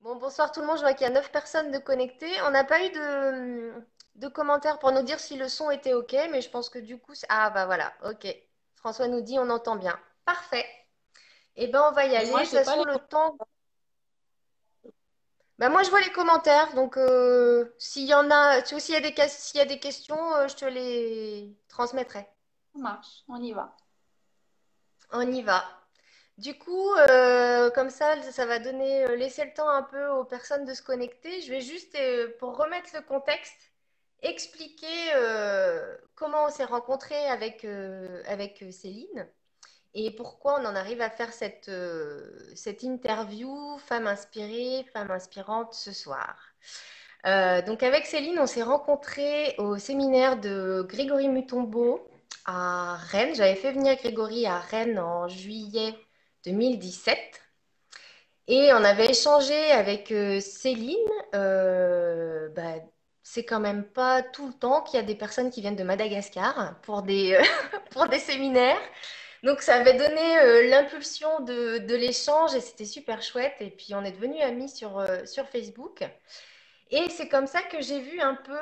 Bon, bonsoir tout le monde, je vois qu'il y a 9 personnes de connectées. On n'a pas eu de commentaires pour nous dire si le son était OK, mais je pense que du coup, ah bah voilà, OK. François nous dit on entend bien. Parfait. Eh ben on va y Mais aller. moi, De toute j'ai pas façon, les le temps. Bah moi je vois les commentaires, donc s'il y en a, tu vois, s'il y a des questions, je te les transmettrai. marches. On y va. On y va. Du coup, comme ça va donner, laisser le temps un peu aux personnes de se connecter. Je vais juste, pour remettre le contexte, expliquer comment on s'est rencontrés avec Céline et pourquoi on en arrive à faire cette interview femme inspirée, femme inspirante ce soir. Donc avec Céline, on s'est rencontrés au séminaire de Grégory Mutombo à Rennes. J'avais fait venir Grégory à Rennes en juillet 2017 et on avait échangé avec Céline. Bah, c'est quand même pas tout le temps qu'il y a des personnes qui viennent de Madagascar pour pour des séminaires. Donc ça avait donné l'impulsion de l'échange et c'était super chouette. Et puis on est devenus amis sur Facebook. Et c'est comme ça que j'ai vu un peu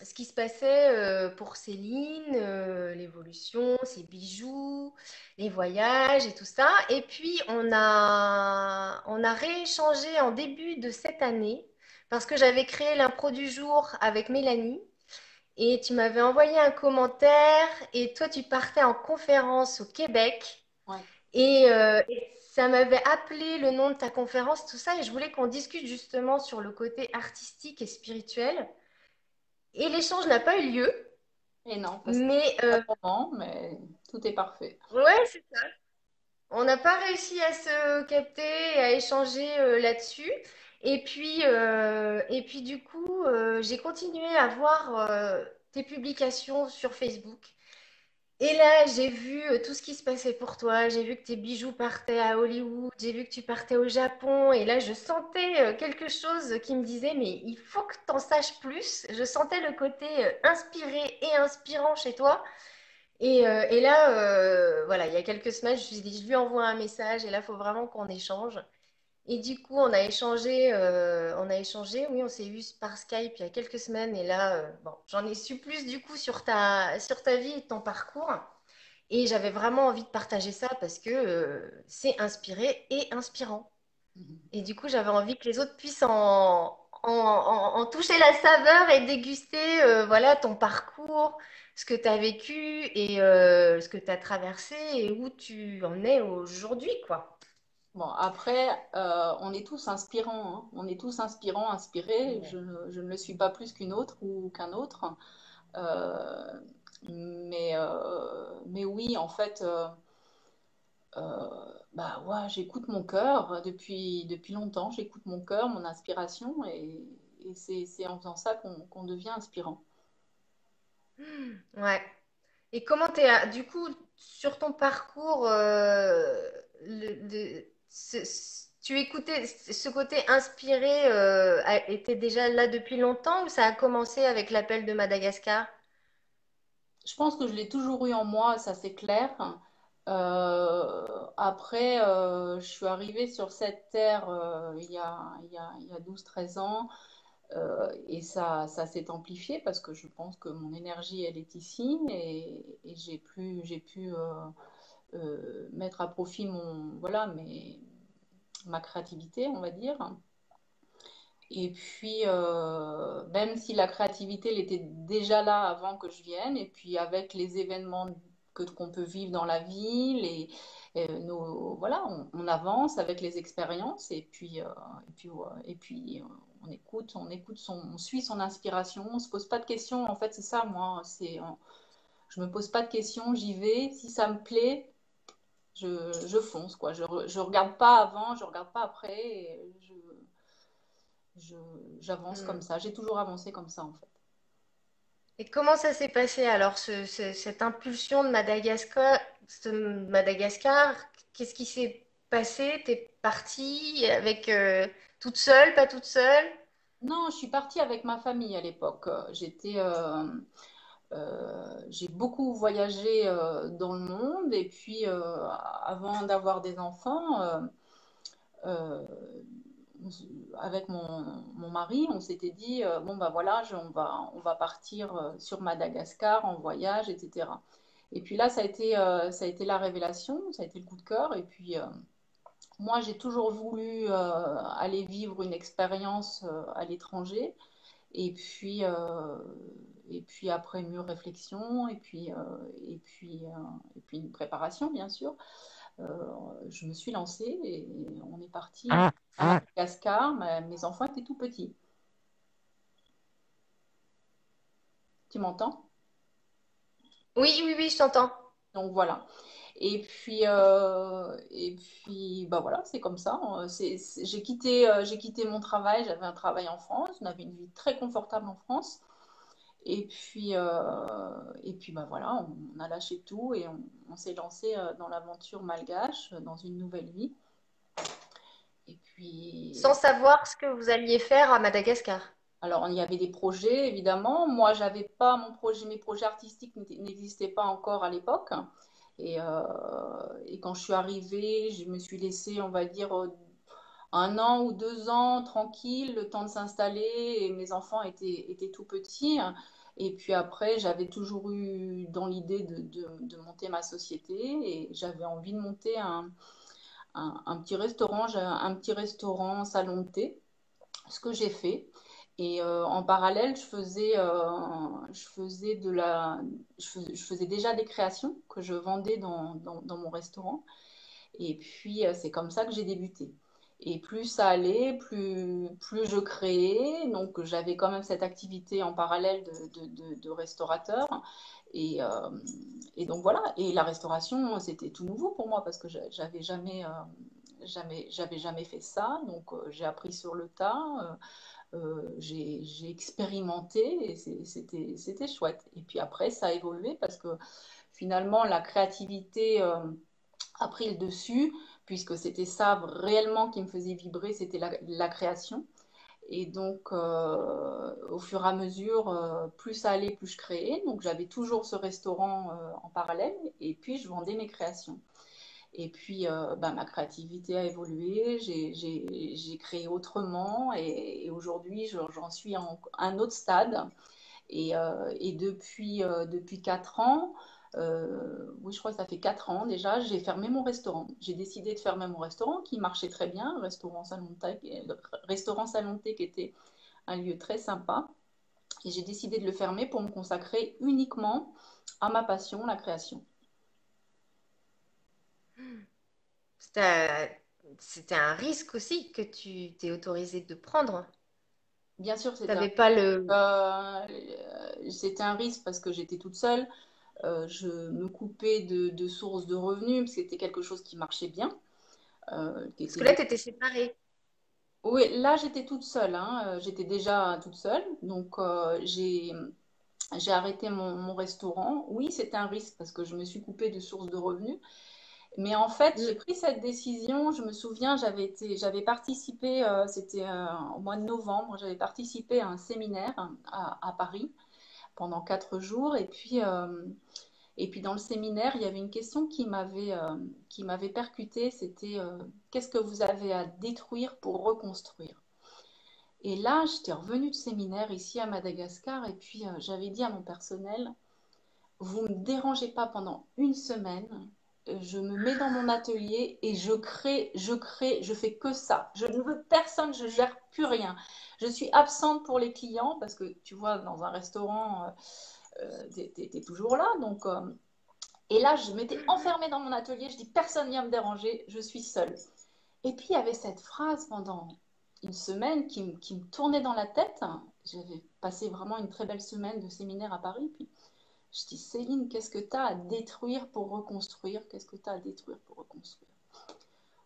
ce qui se passait pour Céline, l'évolution, ses bijoux, les voyages et tout ça. Et puis on a rééchangé en début de cette année parce que j'avais créé l'impro du jour avec Mélanie. Et tu m'avais envoyé un commentaire et toi tu partais en conférence au Québec. Ouais. Et ça m'avait appelé le nom de ta conférence, tout ça, et je voulais qu'on discute justement sur le côté artistique et spirituel. Et l'échange n'a pas eu lieu, Et non, parce que mais pas le moment, mais tout est parfait. ouais, c'est ça. On n'a pas réussi à se capter et à échanger là-dessus. Et puis du coup, j'ai continué à voir tes publications sur Facebook. Et là, j'ai vu tout ce qui se passait pour toi. J'ai vu que tes bijoux partaient à Hollywood. J'ai vu que tu partais au Japon. Et là, je sentais quelque chose qui me disait, mais il faut que tu en saches plus. Je sentais le côté inspiré et inspirant chez toi. Et là, voilà, il y a quelques semaines, je me suis dit, je lui envoie un message. Et là, il faut vraiment qu'on échange. Et du coup, on a échangé, oui, on s'est eu par Skype il y a quelques semaines. Et là, bon, j'en ai su plus du coup sur ta vie et ton parcours. Et j'avais vraiment envie de partager ça parce que c'est inspiré et inspirant. Mhm. Et du coup, j'avais envie que les autres puissent en toucher la saveur et déguster voilà, ton parcours, ce que tu as vécu et ce que tu as traversé et où tu en es aujourd'hui, quoi. Bon, après, on est tous inspirants, hein. On est tous inspirants, inspirés. Ouais. Je ne le suis pas plus qu'une autre ou qu'un autre. Euh, mais oui, en fait, bah ouais, j'écoute mon cœur depuis longtemps. J'écoute mon cœur, mon inspiration, et c'est en faisant ça qu'on devient inspirant. Ouais. Et comment du coup, sur ton parcours, tu écoutais ce côté inspiré, était déjà là depuis longtemps ou ça a commencé avec l'appel de Madagascar? Je pense que je l'ai toujours eu en moi, ça c'est clair. Après, je suis arrivée sur cette terre il y a 12-13 ans, et ça s'est amplifié parce que je pense que mon énergie, elle est ici, et j'ai pu mettre à profit voilà, ma créativité, on va dire. Et puis, même si la créativité, elle était déjà là avant que je vienne, et puis avec les événements qu'on peut vivre dans la ville, voilà, on avance avec les expériences, et puis on suit son inspiration, on se pose pas de questions. En fait, c'est ça, moi, je me pose pas de questions, j'y vais. Si ça me plaît, je fonce, quoi. Je regarde pas avant, je regarde pas après, je, j'avance comme Hmm. ça. J'ai toujours avancé comme ça, en fait. Et comment ça s'est passé alors, cette impulsion de Madagascar, qu'est-ce qui s'est passé? T'es partie avec toute seule, pas toute seule? Non, je suis partie avec ma famille à l'époque. J'ai beaucoup voyagé dans le monde, et puis avant d'avoir des enfants, euh, avec mon mari, on s'était dit, bon ben voilà, on va partir sur Madagascar en voyage, etc. Et puis là, ça a été la révélation, ça a été le coup de cœur. Et puis moi, j'ai toujours voulu aller vivre une expérience à l'étranger. Et puis, euh, et puis après mûre réflexion, et puis une préparation, bien sûr, euh, je me suis lancée et on est parti à Madagascar. Mes enfants étaient tout petits. Tu m'entends? Oui, oui, oui, je t'entends. Donc voilà. Et puis bah voilà, c'est comme ça. J'ai quitté mon travail. J'avais un travail en France. On avait une vie très confortable en France. Et puis bah voilà, on a lâché tout et on s'est lancé dans l'aventure malgache, dans une nouvelle vie. Et Sans puis, savoir ce que vous alliez faire à Madagascar. alors il y avait des projets évidemment. Moi, j'avais pas mon projet, mes projets artistiques n'existaient pas encore à l'époque. Et quand je suis arrivée, je me suis laissée, on va dire, un an ou 2 ans tranquille, le temps de s'installer. Et mes enfants étaient tout petits. Et puis après, j'avais toujours eu dans l'idée de monter ma société et j'avais envie de monter un petit restaurant, un petit restaurant salon de thé, ce que j'ai fait. Et en parallèle, je faisais déjà des créations que je vendais dans mon restaurant. Et puis, c'est comme ça que j'ai débuté. Et plus ça allait, plus je créais. Donc, j'avais quand même cette activité en parallèle de restaurateur. Et, euh, et donc, voilà. Et la restauration, c'était tout nouveau pour moi parce que j'avais jamais fait ça. Donc, j'ai appris sur le tas. J'ai expérimenté et c'était chouette. Et puis après, ça a évolué parce que finalement, la créativité a pris le dessus, puisque c'était ça réellement qui me faisait vibrer, c'était la création. Et donc, au fur et à mesure, plus ça allait, plus je créais. Donc, j'avais toujours ce restaurant en parallèle, et puis je vendais mes créations. Et puis, bah, ma créativité a évolué, j'ai créé autrement, et aujourd'hui, j'en suis à un autre stade. Et depuis 4 ans, oui, je crois que ça fait 4 ans déjà, j'ai fermé mon restaurant. J'ai décidé de fermer mon restaurant qui marchait très bien, restaurant Salon de Thé qui était un lieu très sympa. Et j'ai décidé de le fermer pour me consacrer uniquement à ma passion, la création. C'était c'était un risque aussi que tu t'es autorisé de prendre. Bien sûr, T'avais pas le... c'était un risque parce que j'étais toute seule. Je me coupais de sources de revenus parce que c'était quelque chose qui marchait bien, qui Parce que était là, tu étais séparée. Oui, là j'étais toute seule, hein, j'étais déjà toute seule, donc j'ai arrêté mon restaurant. Oui, c'était un risque parce que je me suis coupée de sources de revenus, mais en fait j'ai Mm. pris cette décision. Je me souviens, j'avais participé, c'était au mois de novembre, j'avais participé à un séminaire à Paris pendant 4 jours, et puis dans le séminaire il y avait une question qui m'avait percutée, c'était qu'est-ce que vous avez à détruire pour reconstruire? Et là, j'étais revenue de séminaire ici à Madagascar et puis j'avais dit à mon personnel, vous ne me dérangez pas pendant une semaine, je me mets dans mon atelier et je fais que ça. Je ne veux personne, je gère plus rien. Je suis absente pour les clients parce que tu vois, dans un restaurant, t'es toujours là. Et là, je m'étais enfermée dans mon atelier, je dis personne ne vient me déranger, je suis seule. Et puis il y avait cette phrase pendant une semaine qui me tournait dans la tête. J'avais passé vraiment une très belle semaine de séminaire à Paris. Puis je dis, Céline, qu'est-ce que tu as à détruire pour reconstruire? Qu'est-ce que tu as à détruire pour reconstruire?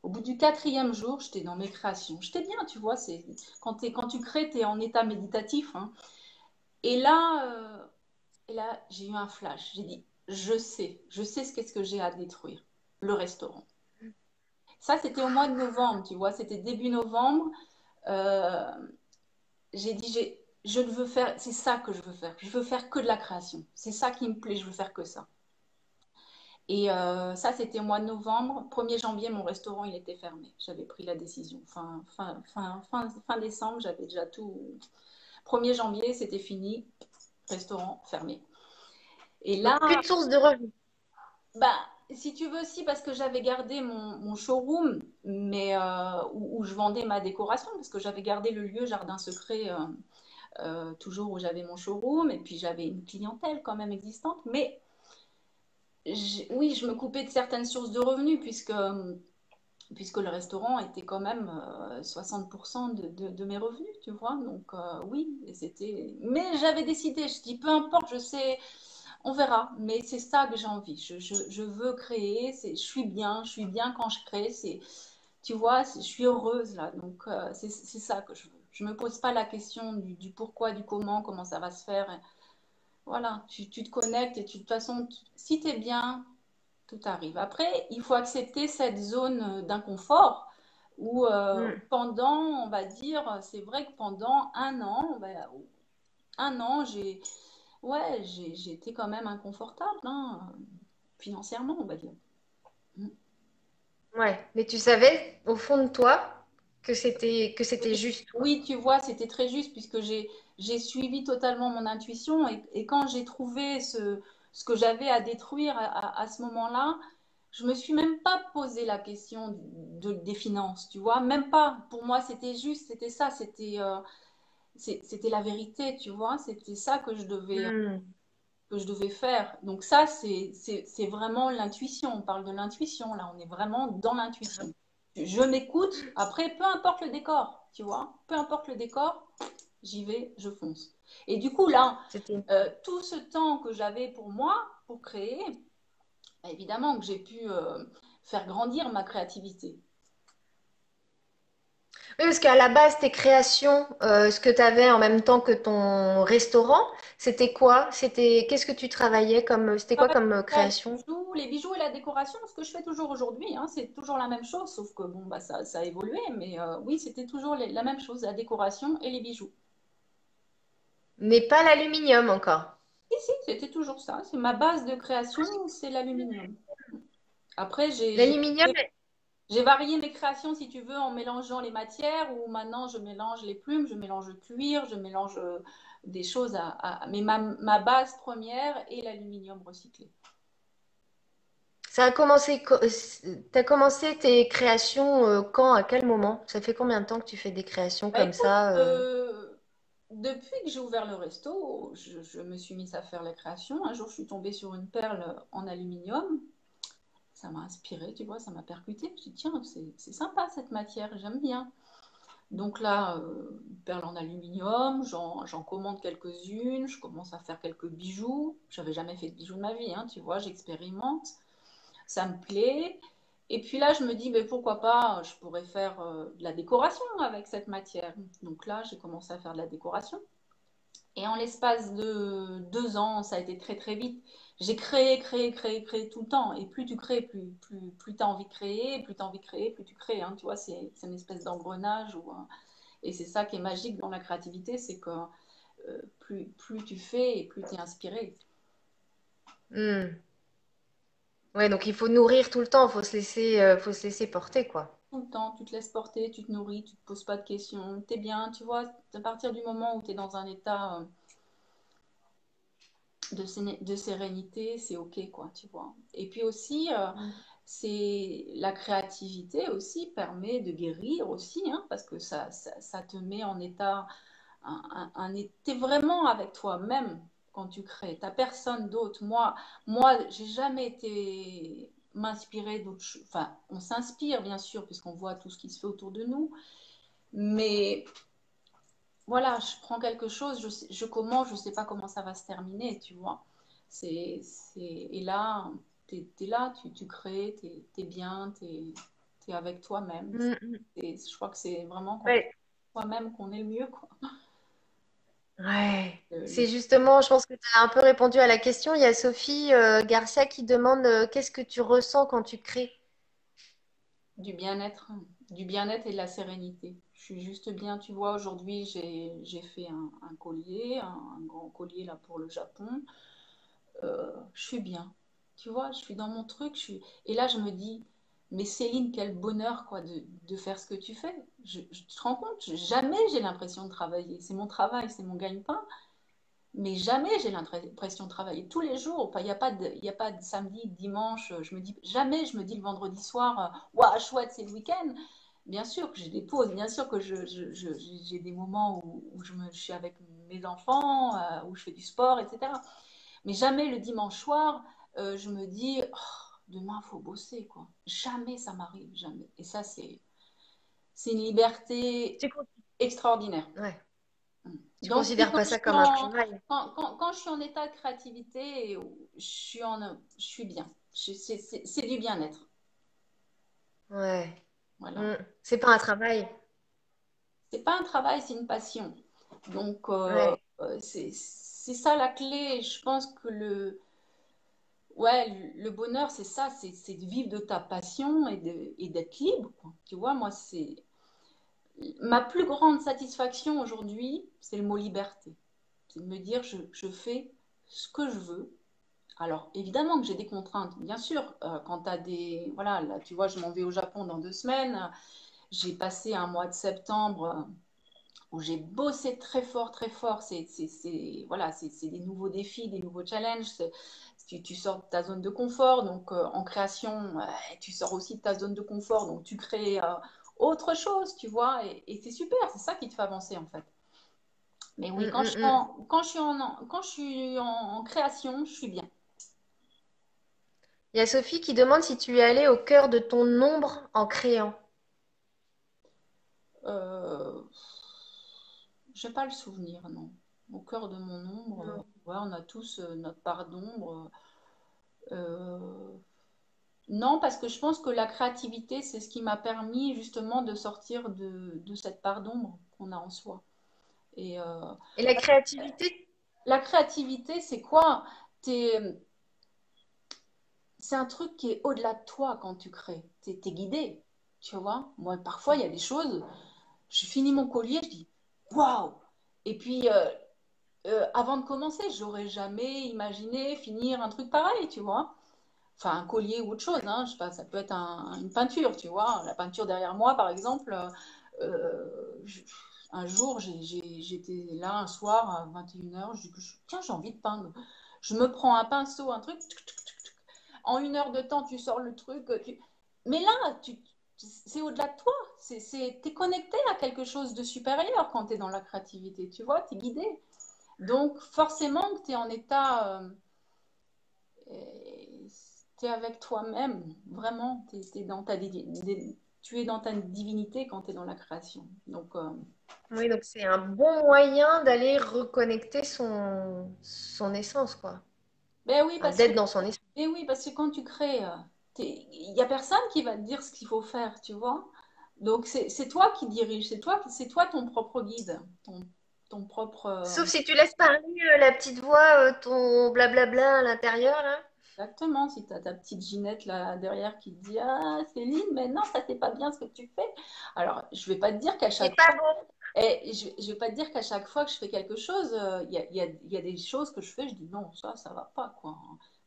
Au bout du quatrième jour, j'étais dans mes créations. J'étais bien, tu vois, quand tu crées, tu es en état méditatif, hein. Et là, j'ai eu un flash. J'ai dit, je sais ce qu'est-ce que j'ai à détruire. Le restaurant. Ça, c'était au mois de novembre, tu vois, c'était début novembre. Euh, j'ai dit, je ne veux faire, c'est ça que je veux faire. Je veux faire que de la création. C'est ça qui me plaît, je veux faire que ça. Et ça, c'était au mois de novembre. 1er janvier, mon restaurant, il était fermé. J'avais pris la décision. Fin décembre, j'avais déjà tout. 1er janvier, c'était fini. Restaurant fermé. Et là, Donc, plus de source de revenus. bah, si tu veux aussi, parce que j'avais gardé mon showroom, mais où je vendais ma décoration, parce que j'avais gardé le lieu Jardin Secret toujours où j'avais mon showroom, et puis j'avais une clientèle quand même existante. Mais oui, je me coupais de certaines sources de revenus, puisque le restaurant était quand même 60% de mes revenus, tu vois. Donc oui, et c'était. Mais j'avais décidé, je dis peu importe, je sais, on verra. Mais c'est ça que j'ai envie. Je veux créer, je suis bien quand je crée. Tu vois, je suis heureuse là. Donc c'est ça que je veux. Je me pose pas la question du pourquoi, du comment ça va se faire. Et voilà, tu te connectes et de toute façon, si tu es bien, tout arrive. Après, il faut accepter cette zone d'inconfort où Hmm. pendant, on va dire, c'est vrai que pendant un an, j'ai été quand même inconfortable, hein, financièrement, on va dire. Mm. Ouais, mais tu savais au fond de toi que Oui, c'était juste, quoi. oui, tu vois, c'était très juste puisque j'ai suivi totalement mon intuition et quand j'ai trouvé ce que j'avais à détruire à ce moment-là, je me suis même pas posé la question des finances, tu vois, même pas. Pour moi, c'était juste, c'était ça, c'était la vérité, tu vois, c'était ça Hmm. que je devais faire. Donc ça, c'est vraiment l'intuition. On parle de l'intuition, là, on est vraiment dans l'intuition. Je m'écoute, après, peu importe le décor, tu vois, peu importe le décor, j'y vais, je fonce. Et du coup, là, C'était tout ce temps que j'avais pour moi, pour créer, bah, évidemment que j'ai pu faire grandir ma créativité. Oui, parce qu'à la base, tes créations, ce que tu avais en même temps que ton restaurant, c'était quoi? Qu'est-ce que tu travaillais comme, c'était quoi Travailler comme sur création? les bijoux et la décoration, ce que je fais toujours aujourd'hui, hein, c'est toujours la même chose, sauf que bon, bah, ça a évolué, mais oui, c'était toujours la même chose, la décoration et les bijoux. Mais pas l'aluminium encore. Si, si, c'était toujours ça. C'est ma base de création, c'est l'aluminium. Après, L'aluminium, j'ai varié mes créations, si tu veux, en mélangeant les matières, où maintenant je mélange les plumes, je mélange le cuir, je mélange des choses Mais ma base première est l'aluminium recyclé. ça a commencé, t'as commencé tes créations quand, à quel moment? Ça fait combien de temps que tu fais des créations Bah comme écoute, ça? depuis que j'ai ouvert le resto, je me suis mise à faire la création. Un jour, je suis tombée sur une perle en aluminium. Ça m'a inspirée, tu vois, ça m'a percuté. Je me suis dit, tiens, c'est sympa cette matière, j'aime bien. Donc là, perles en aluminium, j'en commande quelques-unes, je commence à faire quelques bijoux. J'avais jamais fait de bijoux de ma vie, hein, tu vois, j'expérimente, ça me plaît. Et puis là, je me dis, mais pourquoi pas, je pourrais faire de la décoration avec cette matière. Donc là, j'ai commencé à faire de la décoration. Et en l'espace de 2 ans, ça a été très très vite. J'ai créé tout le temps. Et plus tu crées, plus tu as envie de créer, plus tu as envie de créer, plus tu crées, hein. Tu vois, c'est une espèce d'engrenage et c'est ça qui est magique dans la créativité, c'est que plus tu fais et plus tu es inspiré. Hmm. Ouais, donc il faut nourrir tout le temps, faut se laisser porter, quoi. Tout le temps, tu te laisses porter, tu te nourris, tu te poses pas de questions, tu es bien, tu vois, à partir du moment où tu es dans un état de sérénité, c'est ok, quoi, tu vois. Et puis aussi, c'est la créativité aussi permet de guérir aussi, hein, parce que ça te met en état, t'es vraiment avec toi-même quand tu crées. T'as personne d'autre. Moi, j'ai jamais été m'inspirer d'autres choses. Enfin, on s'inspire bien sûr puisqu'on voit tout ce qui se fait autour de nous, mais voilà, je prends quelque chose, je commence, je sais pas comment ça va se terminer, tu vois. Et là, t'es là, tu crées, t'es bien, t'es avec toi-même. Hmm, hmm. Je crois que c'est vraiment quand on est Ouais, toi-même qu'on est le mieux, quoi. ouais. Le- C'est justement, je pense que tu as un peu répondu à la question. Il y a Sophie Garcia qui demande qu'est-ce que tu ressens quand tu crées? du bien-être, du bien-être et de la sérénité. Je suis juste bien, tu vois, aujourd'hui j'ai fait un collier, un grand collier là pour le Japon. Je suis bien. Tu vois, je suis dans mon truc, et là je me dis, mais Céline, quel bonheur quoi de faire ce que tu fais. Je te rends compte, jamais j'ai l'impression de travailler. C'est mon travail, c'est mon gagne-pain, mais jamais j'ai l'impression de travailler. Tous les jours, enfin, il y a pas de samedi, de dimanche, je me dis, jamais je me dis le vendredi soir, waouh, chouette, c'est le week-end. Bien sûr que j'ai des pauses, bien sûr que j'ai des moments où je suis avec mes enfants, où je fais du sport, etc. Mais jamais le dimanche soir, je me dis, oh, demain, il faut bosser, quoi. Jamais ça m'arrive, jamais. Et ça, c'est une liberté Tu, con- extraordinaire. ouais. Tu Donc, oui, considères pas ça comme un travail. quand je suis en état de créativité, je suis bien. C'est du bien-être. Ouais. Voilà. Mm. C'est pas un travail. C'est pas un travail, c'est une passion. Donc, Ouais. c'est ça la clé. Je pense que ouais, le bonheur, c'est ça, c'est de vivre de ta passion et d'être libre, quoi. Tu vois, moi, c'est ma plus grande satisfaction aujourd'hui, c'est le mot liberté. C'est de me dire, je fais ce que je veux. Alors, évidemment que j'ai des contraintes, bien sûr. Quand tu as des. Voilà, là, tu vois, je m'en vais au Japon dans 2 semaines. J'ai passé un mois de septembre où j'ai bossé très fort, très fort. Voilà, c'est des nouveaux défis, des nouveaux challenges. Tu sors de ta zone de confort, donc en création, tu sors aussi de ta zone de confort, donc tu crées autre chose, tu vois, et c'est super, c'est ça qui te fait avancer en fait. Mais Mm, oui, mm, mm. quand je suis en création, je suis bien. Il y a Sophie qui demande si tu es allée au cœur de ton ombre en créant. Euh, j'ai pas le souvenir, non. Au cœur de mon ombre, Non. ouais, on a tous notre part d'ombre. Euh, Non, parce que je pense que la créativité, c'est ce qui m'a permis justement de sortir de cette part d'ombre qu'on a en soi. Et Et la créativité, la créativité, c'est quoi? C'est un truc qui est au-delà de toi quand tu crées. T'es guidé, tu vois. Moi, parfois, il y a des choses, je finis mon collier, je dis waouh! Et puis, avant de commencer, j'aurais jamais imaginé finir un truc pareil, tu vois. Enfin un collier ou autre chose, hein, je sais pas, ça peut être une peinture, tu vois, la peinture derrière moi par exemple. Je- un jour, j'étais là un soir à 21h, je dis, tiens, j'ai envie de peindre. Je me prends un pinceau, un truc, en 1 heure de temps, tu sors le truc. Mais là, c'est au-delà de toi. T'es connecté à quelque chose de supérieur quand tu es dans la créativité, tu vois, tu es guidé. Donc, forcément que tu es en état tu es avec toi-même, vraiment. Tu es dans ta divinité quand tu es dans la création. Donc, oui, donc c'est un bon moyen d'aller reconnecter son essence, quoi. ben oui, Enfin, d'être dans son essence. oui, parce que quand tu crées, il n'y a personne qui va te dire ce qu'il faut faire, tu vois. Donc, c'est toi qui dirige, c'est toi ton propre guide, ton propre. Sauf si tu laisses parler la petite voix, ton blablabla à l'intérieur, là. Exactement, si tu as ta petite Ginette là derrière qui te dit ah Céline, mais non, ça c'est pas bien ce que tu fais. Alors, je vais pas te dire qu'à C'est chaque pas bon. Et je vais pas te dire qu'à chaque fois que je fais quelque chose, il y a des choses que je fais, je dis non, ça va pas, quoi.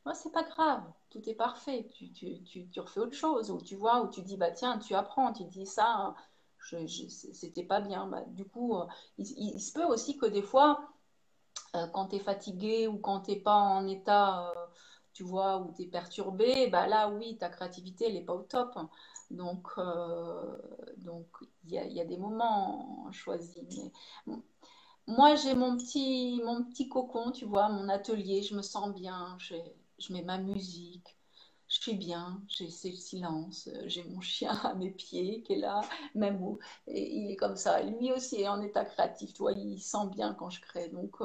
Moi, c'est pas grave, tout est parfait. Tu refais autre chose, ou tu vois, ou tu dis, bah tiens, tu apprends, tu dis ça, hein, c'était pas bien. Bah, du coup, il se peut aussi que des fois, quand tu es fatigué ou quand t'es pas en état, tu vois, où tu es perturbé, bah là, oui, ta créativité, elle est pas au top. Donc, donc il y a des moments choisis. Mais bon, moi, j'ai mon petit cocon, tu vois, mon atelier, je me sens bien, je mets ma musique, je suis bien, c'est le silence, j'ai mon chien à mes pieds qui est là, même où et il est comme ça. Lui aussi est en état créatif, tu vois, il sent bien quand je crée. Donc,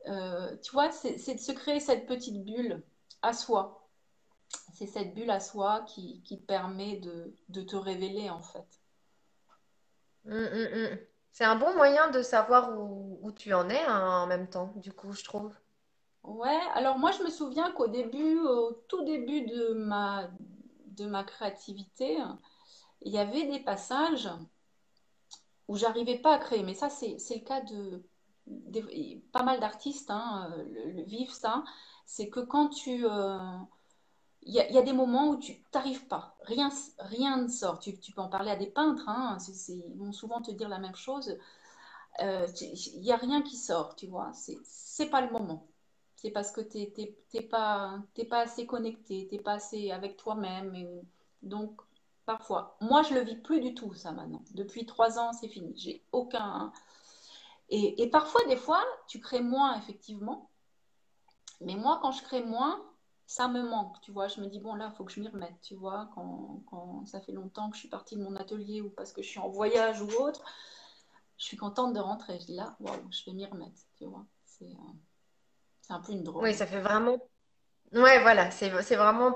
tu vois, c'est de se créer cette petite bulle à soi. C'est cette bulle à soi qui te permet de te révéler en fait. C'est un bon moyen de savoir où tu en es hein, en même temps, du coup, je trouve. Ouais, alors moi je me souviens qu'au début, au tout début de ma créativité, il y avait des passages où j'arrivais pas à créer. Mais ça, c'est le cas pas mal d'artistes hein, le vivent ça. C'est que quand il y a des moments où tu t'arrives pas, rien ne sort. Tu peux en parler à des peintres, hein, ils vont souvent te dire la même chose. Il n'y a rien qui sort, tu vois. C'est pas le moment. C'est parce que t'es pas assez connecté, t'es pas assez avec toi-même. Donc, parfois, moi, je le vis plus du tout, ça, maintenant. Depuis 3 ans, c'est fini. J'ai aucun. Et parfois, des fois, tu crées moins, effectivement. Mais moi, quand je crée moins, ça me manque, tu vois. Je me dis, bon, là, il faut que je m'y remette, tu vois. Quand ça fait longtemps que je suis partie de mon atelier ou parce que je suis en voyage ou autre, je suis contente de rentrer. Je dis là, wow, je vais m'y remettre, tu vois. C'est un peu une Oui, drogue. ça fait vraiment. Ouais, voilà, c'est vraiment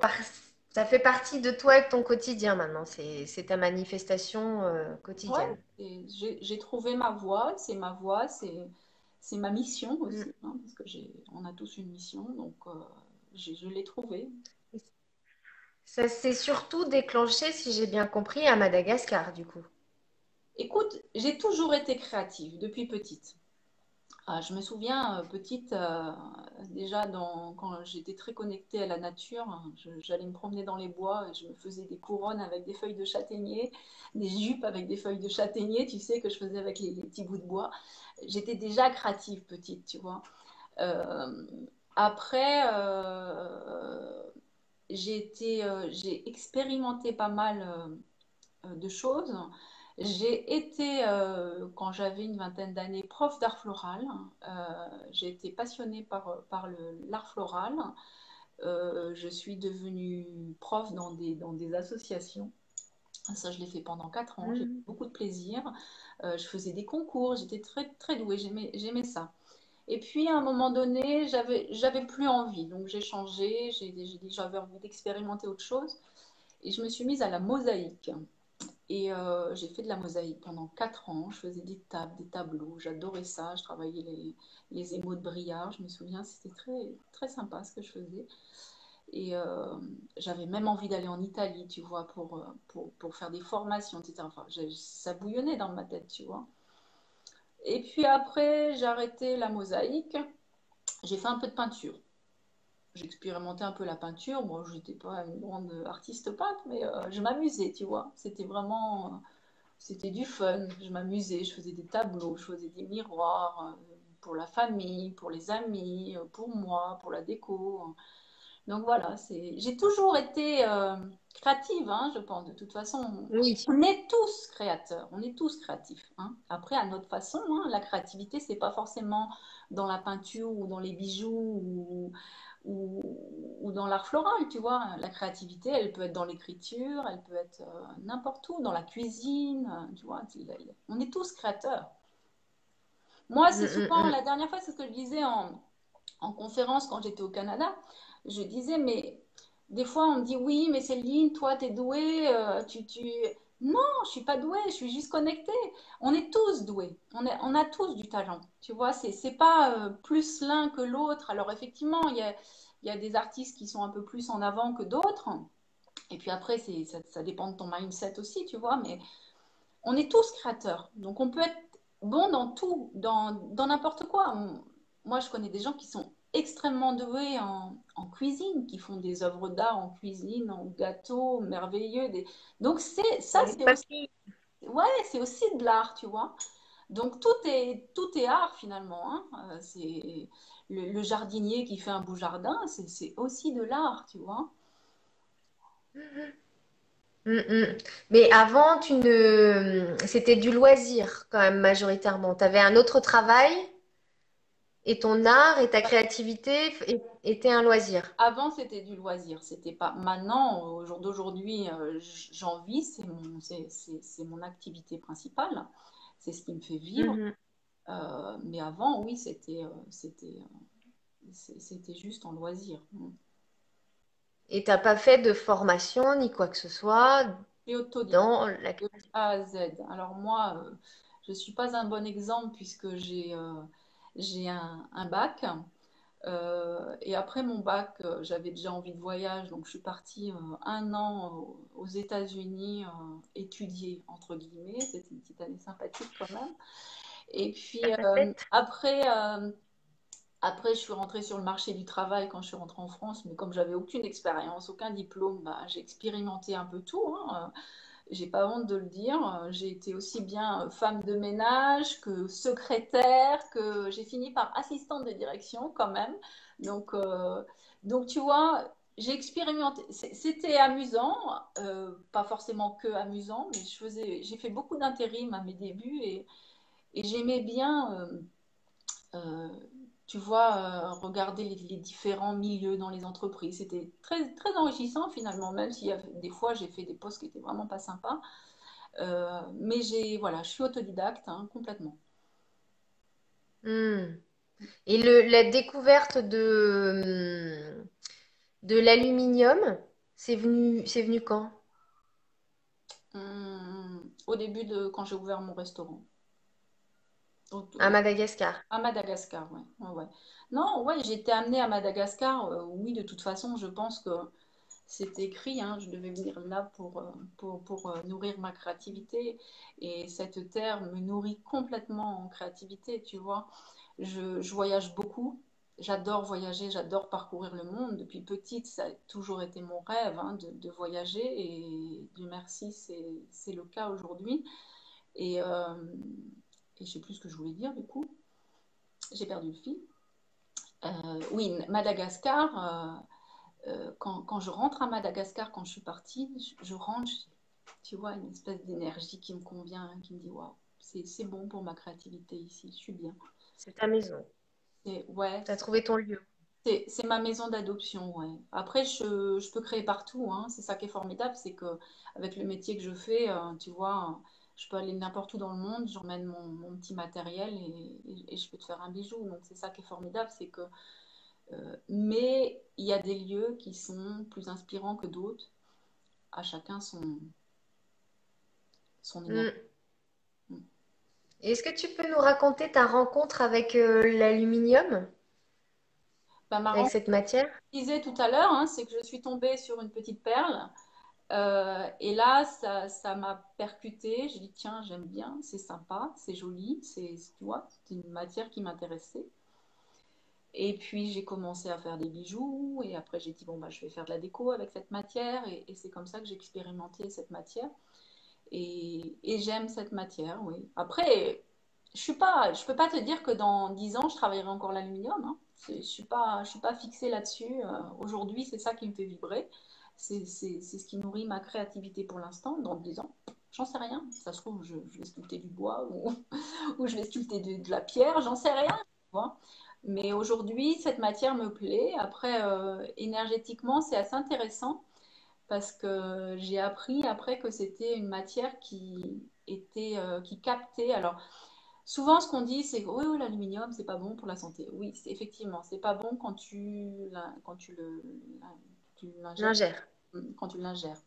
ça fait partie de toi et de ton quotidien maintenant. C'est ta manifestation Ouais, quotidienne. j'ai trouvé ma voie, c'est ma voie, c'est ma mission Mm. aussi, hein, parce que on a tous une mission, donc je l'ai trouvée. Ça s'est surtout déclenché, si j'ai bien compris, à Madagascar, du coup. Écoute, j'ai toujours été créative depuis petite. Je me souviens, petite, déjà quand j'étais très connectée à la nature, hein, j'allais me promener dans les bois et je me faisais des couronnes avec des feuilles de châtaignier, des jupes avec des feuilles de châtaignier, tu sais, que je faisais avec les petits bouts de bois. J'étais déjà créative petite, tu vois. Euh, après, j'ai expérimenté pas mal de choses. J'ai été, quand j'avais une vingtaine d'années, prof d'art floral. J'ai été passionnée par l'art floral. Je suis devenue prof dans des associations. Ça, je l'ai fait pendant 4 ans. J'ai eu Mm. beaucoup de plaisir. Je faisais des concours. J'étais très, très douée. J'aimais ça. Et puis, à un moment donné, j'avais plus envie. Donc, j'ai changé. J'ai dit, j'avais envie d'expérimenter autre chose. Et je me suis mise à la mosaïque. Et j'ai fait de la mosaïque pendant 4 ans. Je faisais des tables, des tableaux. J'adorais ça. Je travaillais les émaux de Briard. Je me souviens, c'était très, très sympa ce que je faisais. Et j'avais même envie d'aller en Italie, tu vois, pour faire des formations, etc. Enfin, ça bouillonnait dans ma tête, tu vois. Et puis après, j'ai arrêté la mosaïque. J'ai fait un peu de peinture. J'ai expérimenté un peu la peinture. Moi, je n'étais pas une grande artiste peintre, mais je m'amusais, tu vois. C'était vraiment c'était du fun, je m'amusais, je faisais des tableaux, je faisais des miroirs pour la famille, pour les amis, pour moi, pour la déco. Donc voilà, j'ai toujours été créative, hein, je pense. De toute façon, Oui. on est tous créateurs, on est tous créatifs, hein. Après, à notre façon, hein, la créativité, c'est pas forcément dans la peinture ou dans les bijoux ou dans l'art floral, tu vois. La créativité, elle peut être dans l'écriture, elle peut être n'importe où, dans la cuisine, tu vois. On est tous créateurs. Moi, Mm, c'est mm, souvent, mm. la dernière fois, c'est ce que je disais en conférence quand j'étais au Canada. Je disais, mais des fois, on me dit, oui, mais Céline, toi, t'es douée, Non, je suis pas douée, je suis juste connectée. On est tous doués, on a tous du talent. Tu vois, c'est pas plus l'un que l'autre. Alors, effectivement, il y a des artistes qui sont un peu plus en avant que d'autres. Et puis après, ça dépend de ton mindset aussi, tu vois, mais on est tous créateurs. Donc on peut être bon dans tout, dans n'importe quoi. Moi, je connais des gens qui sont extrêmement doués en cuisine, qui font des œuvres d'art en cuisine, en gâteaux merveilleux. Donc ça, Les papiers. ouais, c'est aussi de l'art, tu vois. Donc tout est art finalement, hein. C'est le jardinier qui fait un beau jardin, c'est aussi de l'art, tu vois. Mm, mm. Mais avant, c'était du loisir quand même majoritairement. Tu avais un autre travail et ton art et ta créativité étaient un loisir. Avant, c'était du loisir, c'était pas. Maintenant, au jour d'aujourd'hui, j'en vis, c'est mon activité principale, c'est ce qui me fait vivre. Mhm. Mais avant, oui, c'était juste en loisir. Et t'as pas fait de formation ni quoi que ce soit Et autodidacte, dans la... de A à Z. Alors moi, je suis pas un bon exemple puisque j'ai un bac. Et après mon bac, j'avais déjà envie de voyage, donc je suis partie 1 an aux États-Unis étudier, entre guillemets. C'était une petite année sympathique quand même. Et puis à ta tête. après, Après, je suis rentrée sur le marché du travail quand je suis rentrée en France, mais comme j'avais aucune expérience, aucun diplôme, bah, j'ai expérimenté un peu tout, hein. J'ai pas honte de le dire. J'ai été aussi bien femme de ménage que secrétaire, que j'ai fini par assistante de direction quand même. Donc, euh, donc tu vois, j'ai expérimenté. C'était amusant, pas forcément que amusant, mais j'ai fait beaucoup d'intérim à mes débuts et j'aimais bien. Euh, tu vois, regarder les différents milieux dans les entreprises. C'était très, très enrichissant finalement, même si des fois j'ai fait des postes qui étaient vraiment pas sympas. Mais voilà, je suis autodidacte, hein, complètement. Hmm. Et la découverte de l'aluminium, c'est venu quand? Au début de quand j'ai ouvert mon restaurant. Au- À au- Madagascar. à Madagascar, ouais. Ouais, ouais. Non, ouais, j'ai été amenée à Madagascar. Oui, de toute façon, je pense que c'est écrit, hein, je devais venir là pour nourrir ma créativité. Et cette terre me nourrit complètement en créativité, tu vois. Je voyage beaucoup. J'adore voyager, j'adore parcourir le monde. Depuis petite, ça a toujours été mon rêve, hein, de voyager. Et Dieu merci, c'est le cas aujourd'hui. Et, euh, et je sais plus ce que je voulais dire du coup. J'ai perdu le fil. Oui, Madagascar. Quand je rentre à Madagascar, quand je suis partie, je rentre, tu vois, une espèce d'énergie qui me convient, hein, qui me dit waouh, c'est bon pour ma créativité ici, je suis bien. C'est ta maison. Ouais, Tu as trouvé ton lieu. c'est ma maison d'adoption, ouais. Après, je peux créer partout, hein. C'est ça qui est formidable, c'est que avec le métier que je fais, tu vois, je peux aller n'importe où dans le monde, j'emmène mon petit matériel et je peux te faire un bijou. Donc c'est ça qui est formidable, c'est que mais il y a des lieux qui sont plus inspirants que d'autres. À chacun son énergie. Hmm. Est-ce que tu peux nous raconter ta rencontre avec l'aluminium, Bah, avec marrant, cette matière? je disais tout à l'heure, hein, c'est que je suis tombée sur une petite perle. Et là, ça m'a percuté. J'ai dit, tiens, j'aime bien, c'est sympa, c'est joli, tu vois, c'est une matière qui m'intéressait. Et puis, j'ai commencé à faire des bijoux. Et après, j'ai dit, bon, bah, je vais faire de la déco avec cette matière. Et c'est comme ça que j'ai expérimenté cette matière. Et j'aime cette matière, oui. Après, je peux pas te dire que dans 10 ans, je travaillerai encore l'aluminium, hein. Je suis pas fixée là-dessus. Aujourd'hui, c'est ça qui me fait vibrer. C'est ce qui nourrit ma créativité pour l'instant. Dans 10 ans, j'en sais rien. Ça se trouve, je vais sculpter du bois ou je vais sculpter de la pierre, j'en sais rien, tu vois. Mais aujourd'hui, cette matière me plaît. Après, énergétiquement, c'est assez intéressant parce que j'ai appris après que c'était une matière qui captait. Alors, souvent, ce qu'on dit, c'est que oui, oui, l'aluminium, c'est pas bon pour la santé. Oui, effectivement, c'est pas bon tu l'injectes, Lingère. quand tu l'ingères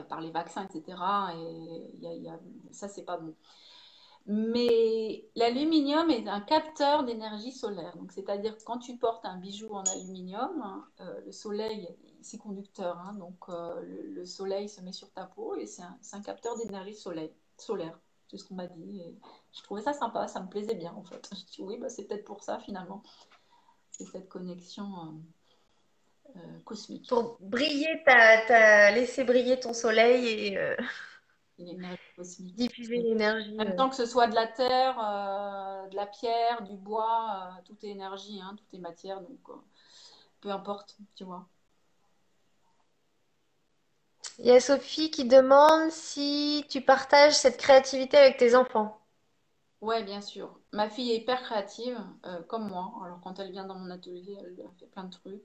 par les vaccins, etc. Et ça, c'est pas bon. Mais l'aluminium est un capteur d'énergie solaire. Donc, c'est-à-dire que quand tu portes un bijou en aluminium, hein, le soleil, c'est conducteur, hein, donc le soleil se met sur ta peau et c'est un capteur d'énergie solaire. C'est ce qu'on m'a dit. Et je trouvais ça sympa, ça me plaisait bien en fait. Je dis oui, bah, c'est peut-être pour ça finalement. C'est cette connexion cosmique, Pour briller, t'as laissé briller ton soleil et une énergie cosmique. diffuser Oui. l'énergie. En même temps que ce soit de la terre, de la pierre, du bois, tout est énergie, hein, tout est matière, donc peu importe, tu vois. Il y a Sophie qui demande si tu partages cette créativité avec tes enfants. Ouais, bien sûr. Ma fille est hyper créative, comme moi. Alors quand elle vient dans mon atelier, elle fait plein de trucs.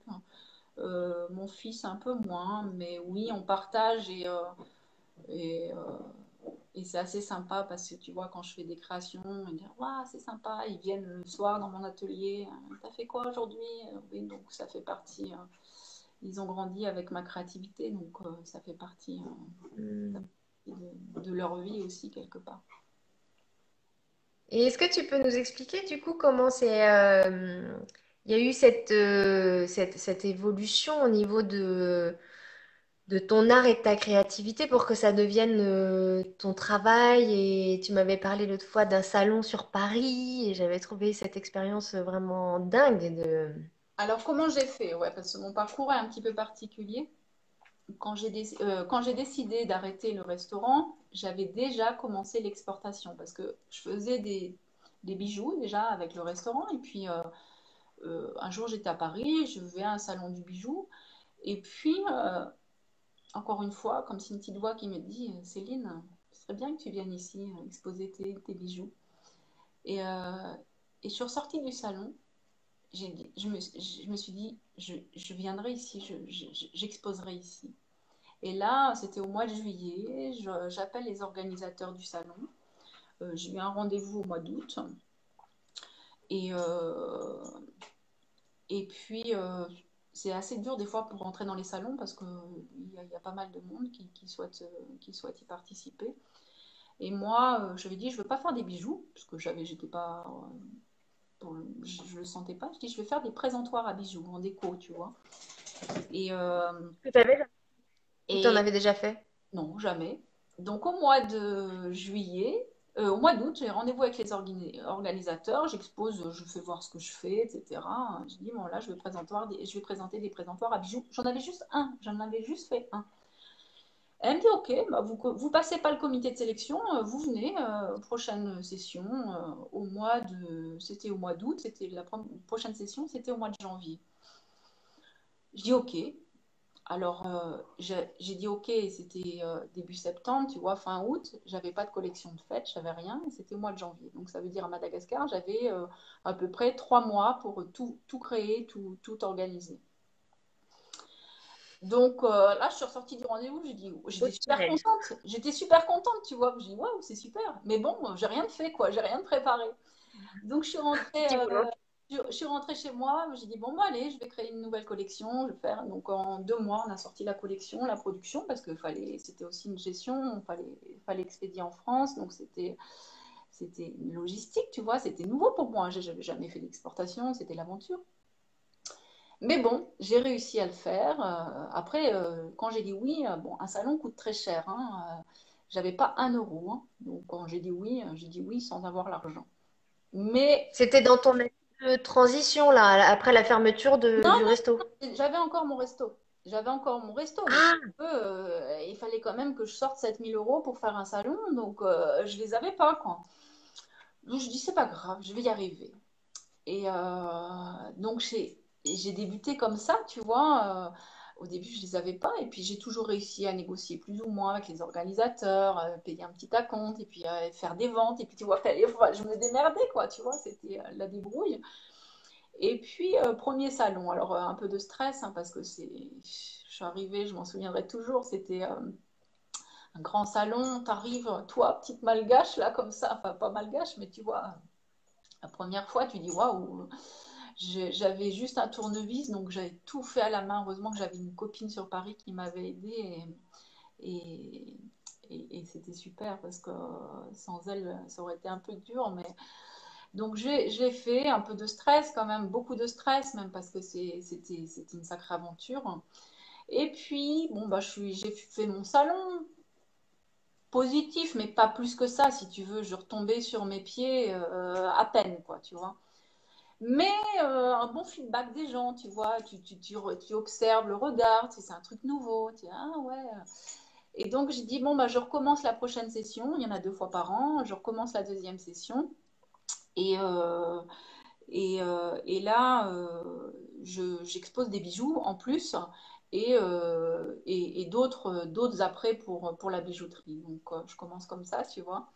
Mon fils un peu moins, mais oui, on partage et, euh, et c'est assez sympa parce que tu vois, quand je fais des créations, ils disent waouh, c'est sympa. Ils viennent le soir dans mon atelier. T'as fait quoi aujourd'hui? Oui, donc ça fait partie. Ils ont grandi avec ma créativité, donc ça fait partie Hmm. de leur vie aussi quelque part. Et est-ce que tu peux nous expliquer du coup comment il y a eu cette évolution au niveau de ton art et de ta créativité pour que ça devienne ton travail. Et tu m'avais parlé l'autre fois d'un salon sur Paris et j'avais trouvé cette expérience vraiment dingue de... Alors, comment j'ai fait? Ouais, parce que mon parcours est un petit peu particulier. Quand j'ai décidé d'arrêter le restaurant, j'avais déjà commencé l'exportation parce que je faisais des bijoux déjà avec le restaurant. Et puis, un jour, j'étais à Paris, je vais à un salon du bijou. Et puis, encore une fois, comme c'est une petite voix qui me dit, Céline, ce serait bien que tu viennes ici exposer tes bijoux. Et, euh, et je suis ressortie du salon. Je me suis dit, je viendrai ici, j'exposerai ici. Et là, c'était au mois de juillet, j'appelle les organisateurs du salon. J'ai eu un rendez-vous au mois d'août. Et, euh, et puis, c'est assez dur des fois pour rentrer dans les salons parce qu'il y a pas mal de monde qui souhaite y participer. Et moi, j'avais dit, je ne veux pas faire des bijoux, parce que j'étais pas, je ne le sentais pas. Je dis, je vais faire des présentoirs à bijoux en déco, tu vois. Et, euh, Que t'avais ou t'en et avais déjà fait? non, jamais. Donc au mois de juillet, au mois d'août, j'ai rendez-vous avec les organisateurs, j'expose, je fais voir ce que je fais, etc. Je dis, bon là, je vais présenter des présentoirs à bijoux. J'en avais juste fait un. Elle me dit, ok, bah, vous passez pas le comité de sélection, vous venez, prochaine session, c'était au mois d'août, prochaine session, c'était au mois de janvier. Je dis, ok. Alors, j'ai dit ok, c'était début septembre, tu vois, fin août, j'avais pas de collection de fête, j'avais rien, et c'était au mois de janvier. Donc, ça veut dire à Madagascar, j'avais à peu près 3 mois pour tout créer, tout organiser. Donc là, je suis ressortie du rendez-vous, Beau challenge. j'étais super contente, tu vois. J'ai dit waouh, c'est super, mais bon, j'ai rien fait, quoi, j'ai rien préparé. Donc, Petit boulot. je suis rentrée chez moi. J'ai dit, bon, bah, allez, je vais créer une nouvelle collection. Je vais faire. Donc, en 2 mois, on a sorti la collection, la production, parce que c'était aussi une gestion. Fallait expédier en France. Donc, c'était une logistique, tu vois. C'était nouveau pour moi. J'avais jamais fait d'exportation. C'était l'aventure. Mais bon, j'ai réussi à le faire. Après, quand j'ai dit oui, bon, un salon coûte très cher, hein. J'avais pas 1 euro, hein. Donc, quand j'ai dit oui sans avoir l'argent. Mais C'était dans ton année de transition, là, après la fermeture non, du resto. j'avais encore mon resto. J'avais encore mon resto, mais si Ah, tu veux, il fallait quand même que je sorte 7 000 € pour faire un salon, donc je les avais pas, quoi. Donc je dis, c'est pas grave, je vais y arriver. Et donc j'ai débuté comme ça, tu vois. Au début, je les avais pas, et puis j'ai toujours réussi à négocier plus ou moins avec les organisateurs, payer un petit acompte, et puis faire des ventes, et puis tu vois, je me démerdais, quoi, tu vois, c'était la débrouille. Et puis, premier salon, alors un peu de stress, hein, parce que je suis arrivée, je m'en souviendrai toujours, c'était un grand salon, t'arrives, toi, petite malgache, là, comme ça, enfin pas malgache, mais tu vois, la première fois, tu dis waouh, j'avais juste un tournevis, donc j'avais tout fait à la main. Heureusement que j'avais une copine sur Paris qui m'avait aidée et, et c'était super parce que sans elle, ça aurait été un peu dur, mais donc j'ai fait un peu de stress quand même, beaucoup de stress même parce que c'était une sacrée aventure. Et puis bon bah j'ai fait mon salon positif, mais pas plus que ça si tu veux. Je retombais sur mes pieds à peine quoi, tu vois. Mais un bon feedback des gens, tu vois, tu observes le regard, tu sais, c'est un truc nouveau, tu dis, ah ouais. Et donc j'ai dit, bon, bah, je recommence la prochaine session, il y en a 2 fois par an, je recommence la deuxième session. Et, euh, et là, j'expose des bijoux en plus et d'autres après pour la bijouterie. Donc, je commence comme ça, tu vois.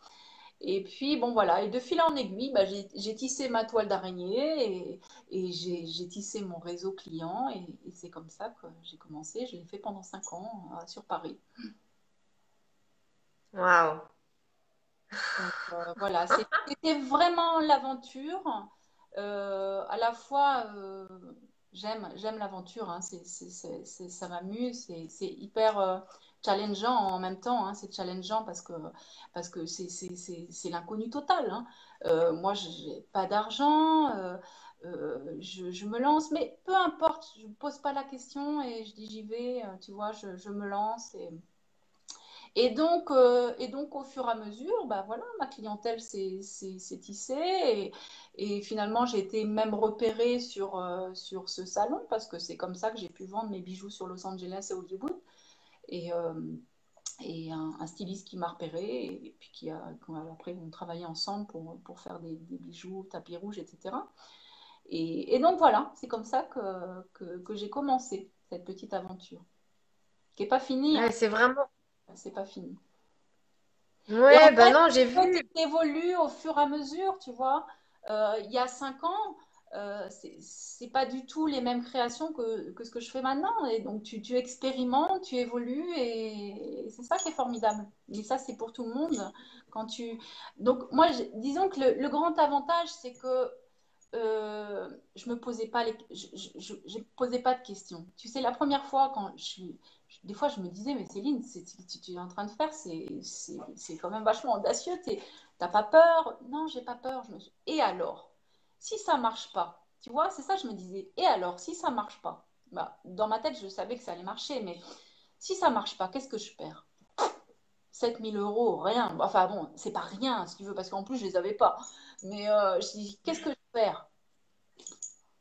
Et puis, bon, voilà. Et de fil en aiguille, bah, j'ai tissé ma toile d'araignée et j'ai tissé mon réseau client. Et c'est comme ça que j'ai commencé. Je l'ai fait pendant 5 ans sur Paris. waouh. Donc, voilà, c'était vraiment l'aventure. À la fois, j'aime l'aventure, hein, ça m'amuse, c'est hyper challengeant en même temps, hein, c'est challengeant parce que c'est l'inconnu total, hein. Moi, j'ai pas d'argent, je me lance, mais peu importe, je ne pose pas la question et je dis j'y vais, tu vois, je me lance. Et donc, au fur et à mesure, bah voilà, ma clientèle s'est tissée et finalement, j'ai été même repérée sur ce salon parce que c'est comme ça que j'ai pu vendre mes bijoux sur Los Angeles et Hollywood. Et, euh, et un styliste qui m'a repérée et puis après, on travaillait ensemble pour faire des bijoux, tapis rouges, etc. Et donc, voilà, c'est comme ça que j'ai commencé cette petite aventure, qui n'est pas finie, hein, Ouais, c'est vraiment. c'est pas fini. Et Ouais, bah non, j'ai en fait, vu. il évolue au fur et à mesure, tu vois. Il y a 5 ans, c'est pas du tout les mêmes créations que ce que je fais maintenant. Et donc, tu expérimentes, tu évolues et c'est ça qui est formidable. Mais ça, c'est pour tout le monde. Quand tu... Donc, moi, disons que le grand avantage, c'est que je me posais pas je posais pas de questions. Tu sais, la première fois quand des fois je me disais mais Céline, tu es en train de faire, c'est quand même vachement audacieux. T'as pas peur? Non, j'ai pas peur. Et alors, si ça marche pas, tu vois, c'est ça je me disais. Et alors, si ça marche pas, bah, dans ma tête je savais que ça allait marcher, mais si ça marche pas, qu'est-ce que je perds? 7 000 euros, rien. Enfin bon, c'est pas rien si tu veux, parce qu'en plus je les avais pas. Mais je dis, qu'est-ce que je perds?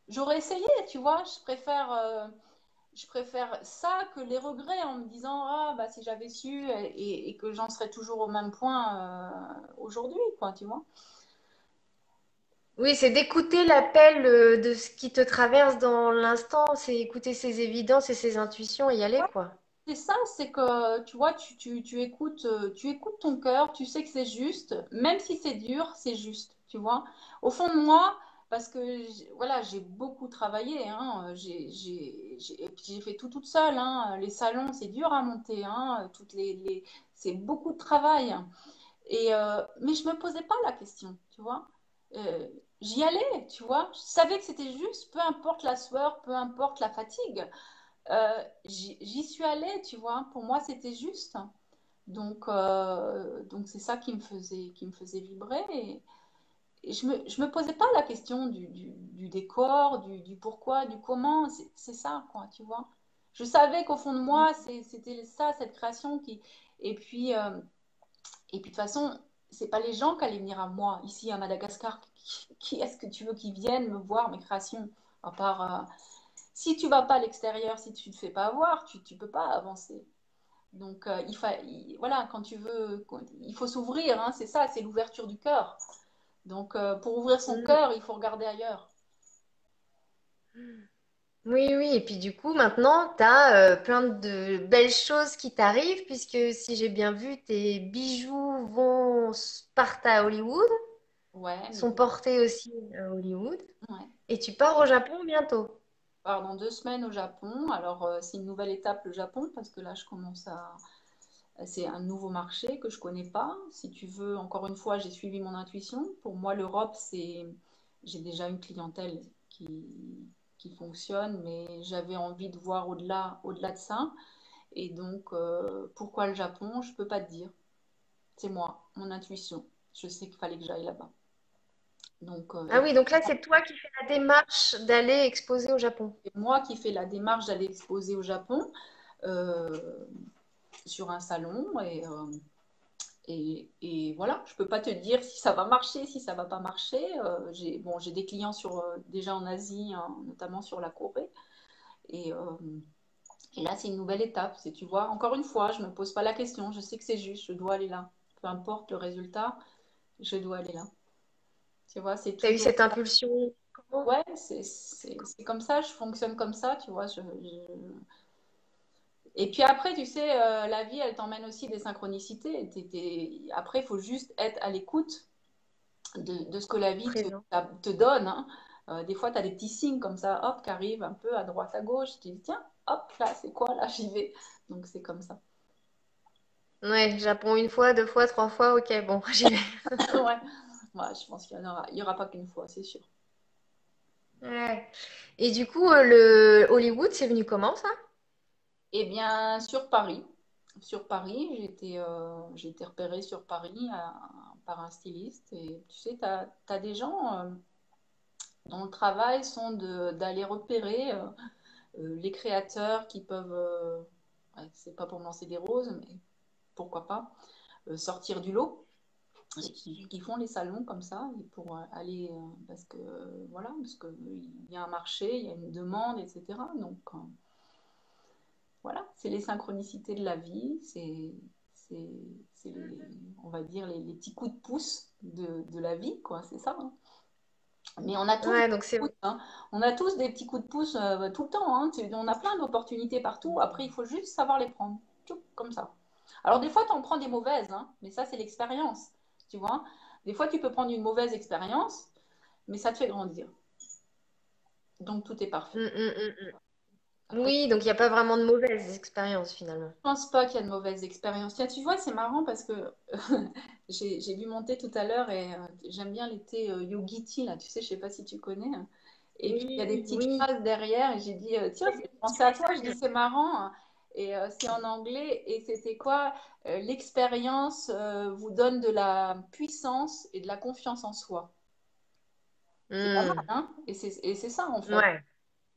J'aurais essayé, tu vois, je préfère ça que les regrets en me disant, ah, bah, si j'avais su et que j'en serais toujours au même point aujourd'hui, quoi, tu vois. Oui, c'est d'écouter l'appel de ce qui te traverse dans l'instant, c'est écouter ses évidences et ses intuitions et y aller, Ouais, quoi. c'est ça, c'est que, tu vois, tu écoutes ton cœur, tu sais que c'est juste, même si c'est dur, c'est juste, tu vois. Au fond de moi, parce que, voilà, j'ai beaucoup travaillé, hein, et puis j'ai fait tout toute seule, hein, les salons, c'est dur à monter, hein, c'est beaucoup de travail. Mais je me posais pas la question, tu vois. Euh, J'y allais, tu vois. Je savais que c'était juste, peu importe la sueur, peu importe la fatigue. J'y suis allée, tu vois. Pour moi, c'était juste. Donc c'est ça qui me faisait vibrer. Et je me posais pas la question du décor, du pourquoi, du comment. C'est ça, quoi, tu vois. Je savais qu'au fond de moi, c'était ça, cette création qui. Et puis, euh, et puis de toute façon, c'est pas les gens qui allaient venir à moi, ici à Madagascar. Qui est-ce que tu veux qu'ils viennent me voir mes créations? À part, si tu vas pas à l'extérieur, si tu ne te fais pas voir, tu peux pas avancer. Donc, voilà, quand tu veux, il faut s'ouvrir, hein, c'est ça, c'est l'ouverture du cœur. Donc, pour ouvrir son Mm. cœur, il faut regarder ailleurs. Oui, oui, et puis du coup, maintenant, tu as plein de belles choses qui t'arrivent, puisque si j'ai bien vu, tes bijoux partent à Hollywood, Ouais, sont portés aussi à Hollywood, ouais. et tu pars au Japon bientôt. Je pars dans 2 semaines au Japon. Alors, c'est une nouvelle étape, le Japon, parce que là, je commence à, c'est un nouveau marché que je connais pas. Si tu veux, encore une fois, j'ai suivi mon intuition. Pour moi, l'Europe, j'ai déjà une clientèle qui fonctionne, mais j'avais envie de voir au-delà de ça. Et donc, pourquoi le Japon? Je peux pas te dire. C'est moi, mon intuition. Je sais qu'il fallait que j'aille là-bas. Donc, Ah oui, donc là, c'est toi qui fais la démarche d'aller exposer au Japon. c'est moi qui fais la démarche d'aller exposer au Japon euh, sur un salon et voilà, je peux pas te dire si ça va marcher, si ça va pas marcher. J'ai des clients déjà en Asie, hein, notamment sur la Corée. Et, euh, et là, c'est une nouvelle étape. Tu vois, encore une fois, je me pose pas la question. Je sais que c'est juste, je dois aller là. Peu importe le résultat, je dois aller là. Tu vois, c'est Tu as eu toujours. cette impulsion comment? Ouais, c'est comme ça, je fonctionne comme ça, tu vois. Et puis après, tu sais, la vie, elle t'emmène aussi des synchronicités. Après, il faut juste être à l'écoute de ce que la vie Présent. te donne, hein. Des fois, tu as des petits signes comme ça, hop, qui arrivent un peu à droite, à gauche. Tu te dis, tiens, hop, là, c'est quoi? Là, j'y vais. Donc, c'est comme ça. Ouais, Japon une fois, deux fois, trois fois, ok, bon, j'y vais. Ouais. Ouais, je pense il y aura pas qu'une fois, c'est sûr. Ouais. Et du coup, le Hollywood, c'est venu comment ça? Eh bien, sur Paris, j'ai été repérée sur Paris par un styliste. Et tu sais, tu as, des gens dans le travail sont d'aller repérer les créateurs qui peuvent, ouais, c'est pas pour me lancer des roses, mais pourquoi pas, sortir du lot et qui font les salons comme ça et pour aller parce que voilà parce que il y a un marché, il y a une demande, etc. Donc voilà, c'est les synchronicités de la vie, c'est on va dire les petits coups de pouce de la vie quoi, c'est ça. Hein. Mais on a tous des Ouais, donc petits c'est. coups, hein. On a tous des petits coups de pouce tout le temps. Hein. On a plein d'opportunités partout. Après, il faut juste savoir les prendre. Tchoup, comme ça. Alors, des fois, tu en prends des mauvaises, hein, mais ça, c'est l'expérience. Tu vois? Des fois, tu peux prendre une mauvaise expérience, mais ça te fait grandir. Donc, tout est parfait. Après, Oui, donc il n'y a pas vraiment de mauvaises expériences finalement. je pense pas qu'il y a de mauvaises expériences. Tiens, tu vois, c'est marrant parce que j'ai vu monter tout à l'heure et j'aime bien les thés Yogi Tea, là. Tu sais, je sais pas si tu connais. Hein. Et puis, il y a des Oui, petites oui. phrases derrière et j'ai dit, tiens, j'ai pensé à toi. Je dis, c'est marrant. Hein. Et c'est en anglais. Et c'était quoi? L'expérience vous donne de la puissance et de la confiance en soi. C'est pas mal, Hmm. hein? Et c'est ça, en fait. Ouais.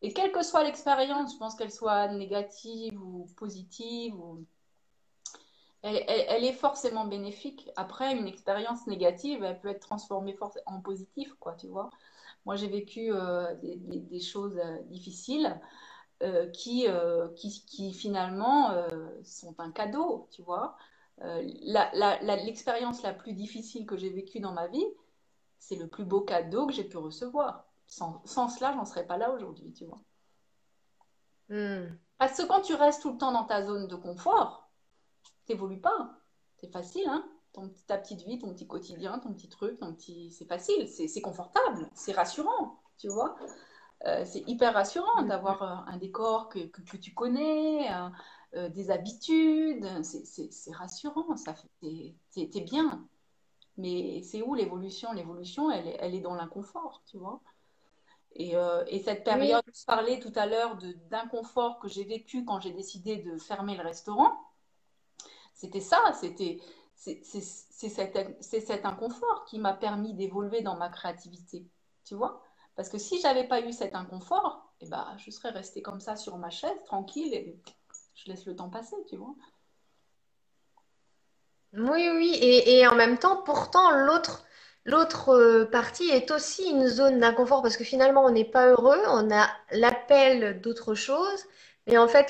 Et quelle que soit l'expérience, je pense qu'elle soit négative ou positive ou elle est forcément bénéfique. Après, une expérience négative, elle peut être transformée en positif, quoi, tu vois. Moi, j'ai vécu des choses difficiles qui finalement sont un cadeau, tu vois. L'expérience la plus difficile que j'ai vécue dans ma vie, c'est le plus beau cadeau que j'ai pu recevoir. Sans cela, j'en serais pas là aujourd'hui, tu vois. Hmm. Parce que quand tu restes tout le temps dans ta zone de confort, t'évolues pas. C'est facile, hein? Ta petite vie, ton petit quotidien, ton petit truc, ton petit... C'est facile, c'est confortable, c'est rassurant, tu vois. C'est hyper rassurant Hmm. d'avoir un décor que tu connais, des habitudes. C'est rassurant, ça fait, t'es bien. Mais c'est où l'évolution? L'évolution, elle est dans l'inconfort, tu vois. Et cette Oui. période, je parlais tout à l'heure d'inconfort que j'ai vécu quand j'ai décidé de fermer le restaurant. C'était ça, c'est cet inconfort qui m'a permis d'évoluer dans ma créativité, tu vois? Parce que si j'avais pas eu cet inconfort, eh ben, je serais restée comme ça sur ma chaise, tranquille, et je laisse le temps passer, tu vois? Oui, oui, et en même temps, pourtant, l'autre partie est aussi une zone d'inconfort parce que finalement, on n'est pas heureux, on a l'appel d'autre chose, mais en fait,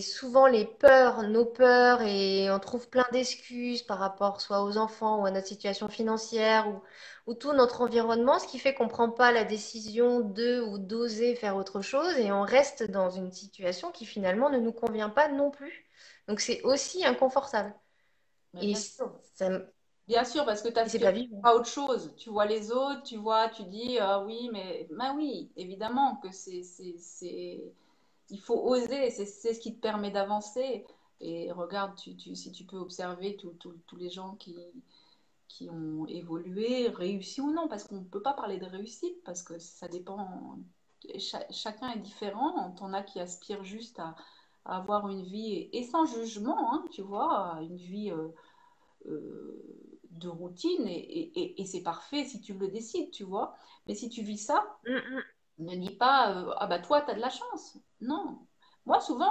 souvent les peurs, nos peurs, et on trouve plein d'excuses par rapport soit aux enfants ou à notre situation financière ou tout notre environnement, ce qui fait qu'on ne prend pas la décision de ou d'oser faire autre chose et on reste dans une situation qui finalement ne nous convient pas non plus. Donc c'est aussi inconfortable. Mais Et bien sûr, parce que tu et c'est aspires pas vivant. à autre chose. Tu vois les autres, tu vois, tu dis, ah oui, mais bah oui, évidemment que il faut oser, c'est ce qui te permet d'avancer. Et regarde, si tu peux observer tous les gens qui ont évolué, réussi ou non, parce qu'on ne peut pas parler de réussite, parce que ça dépend, chacun est différent. T'en as qui aspirent juste à avoir une vie, et sans jugement, hein, tu vois, une vie de routine, et c'est parfait si tu le décides, tu vois. Mais si tu vis ça, Mm, ne dis pas, ah bah toi, tu as de la chance. Non. Moi, souvent,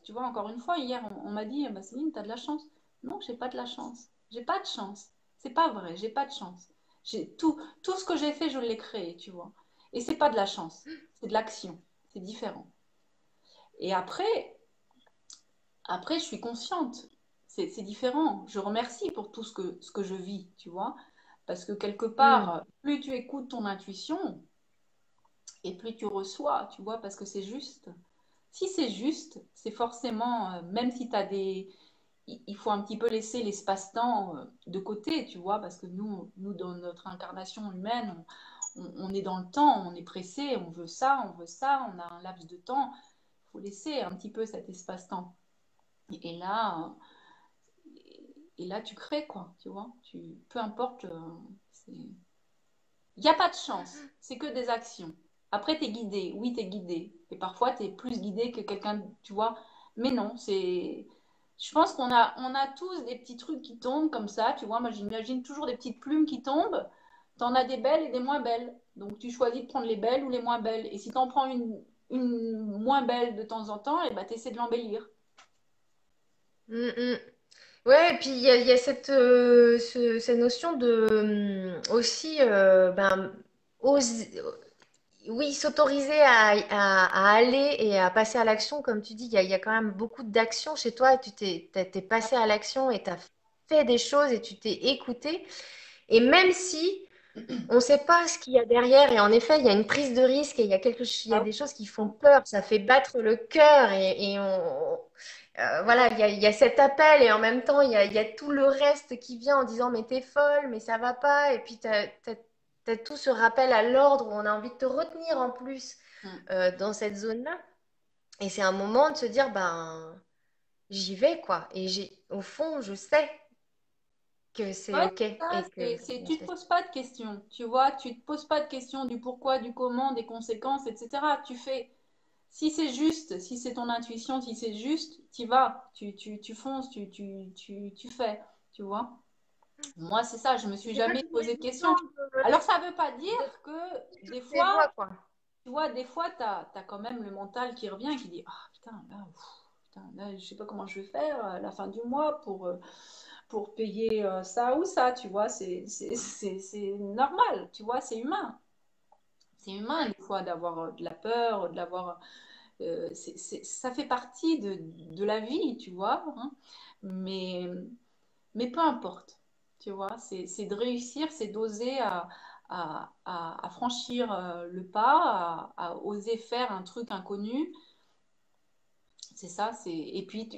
tu vois, encore une fois, hier, on m'a dit, bah, Céline, tu as de la chance. Non, j'ai pas de la chance. J'ai pas de chance. C'est pas vrai, j'ai pas de chance. Tout ce que j'ai fait, je l'ai créé, tu vois. Et c'est pas de la chance, c'est de l'action. C'est différent. Et après, je suis consciente. C'est différent. Je remercie pour tout ce que je vis, tu vois. Parce que quelque mm. part, plus tu écoutes ton intuition et plus tu reçois, tu vois, parce que c'est juste. Si c'est juste, c'est forcément, même si tu as des... Il faut un petit peu laisser l'espace-temps de côté, tu vois, parce que nous dans notre incarnation humaine, on est dans le temps, on est pressé, on veut ça, on a un laps de temps. Il faut laisser un petit peu cet espace-temps. Et là, et là, tu crées, quoi, tu vois. Peu importe, il n'y a pas de chance, c'est que des actions. Après, tu es guidé, oui, tu es guidé. Et parfois, tu es plus guidé que quelqu'un, tu vois. Mais non, c'est... Je pense on a tous des petits trucs qui tombent comme ça, tu vois. Moi, j'imagine toujours des petites plumes qui tombent. T'en as des belles et des moins belles. Donc tu choisis de prendre les belles ou les moins belles. Et si tu en prends une moins belle de temps en temps, et ben, tu essaies de l'embellir. Mm, mm. Ouais, et puis il y a cette, cette notion de aussi ben, oui, s'autoriser à aller et à passer à l'action, comme tu dis, il y a quand même beaucoup d'actions chez toi. T'es passé à l'action et tu as fait des choses et tu t'es écouté. Et même si on ne sait pas ce qu'il y a derrière, et en effet, il y a une prise de risque et il y a Ah des choses qui font peur, ça fait battre le cœur voilà, il y a cet appel et en même temps, il y a tout le reste qui vient en disant mais t'es folle, mais ça va pas. Et puis t'as tout ce rappel à l'ordre où on a envie de te retenir en plus oui. dans cette zone-là. Et c'est un moment de se dire ben j'y vais quoi. Et au fond, je sais que c'est Ouais, ok c'est ça, et que tu te poses pas de questions, tu vois, tu te poses pas de questions du pourquoi, du comment, des conséquences, etc. Tu fais, si c'est juste, si c'est ton intuition, si c'est juste, tu vas, tu fonces, tu fais, tu vois. Moi, c'est ça, je me suis c'est pas jamais toujours posé de évident questions. Alors, ça veut pas dire de que des toutes les voix fois, quoi. tu vois, des fois, tu as quand même le mental qui revient, qui dit, ah putain, là, putain, là, je sais pas comment je vais faire à la fin du mois pour payer ça ou ça, tu vois, c'est normal, tu vois, c'est humain. C'est humain des fois d'avoir de la peur, de l'avoir. Ça fait partie de la vie, tu vois. Hein. Mais, mais peu importe, tu vois. C'est de réussir, c'est d'oser à franchir le pas, à oser faire un truc inconnu. C'est ça, et puis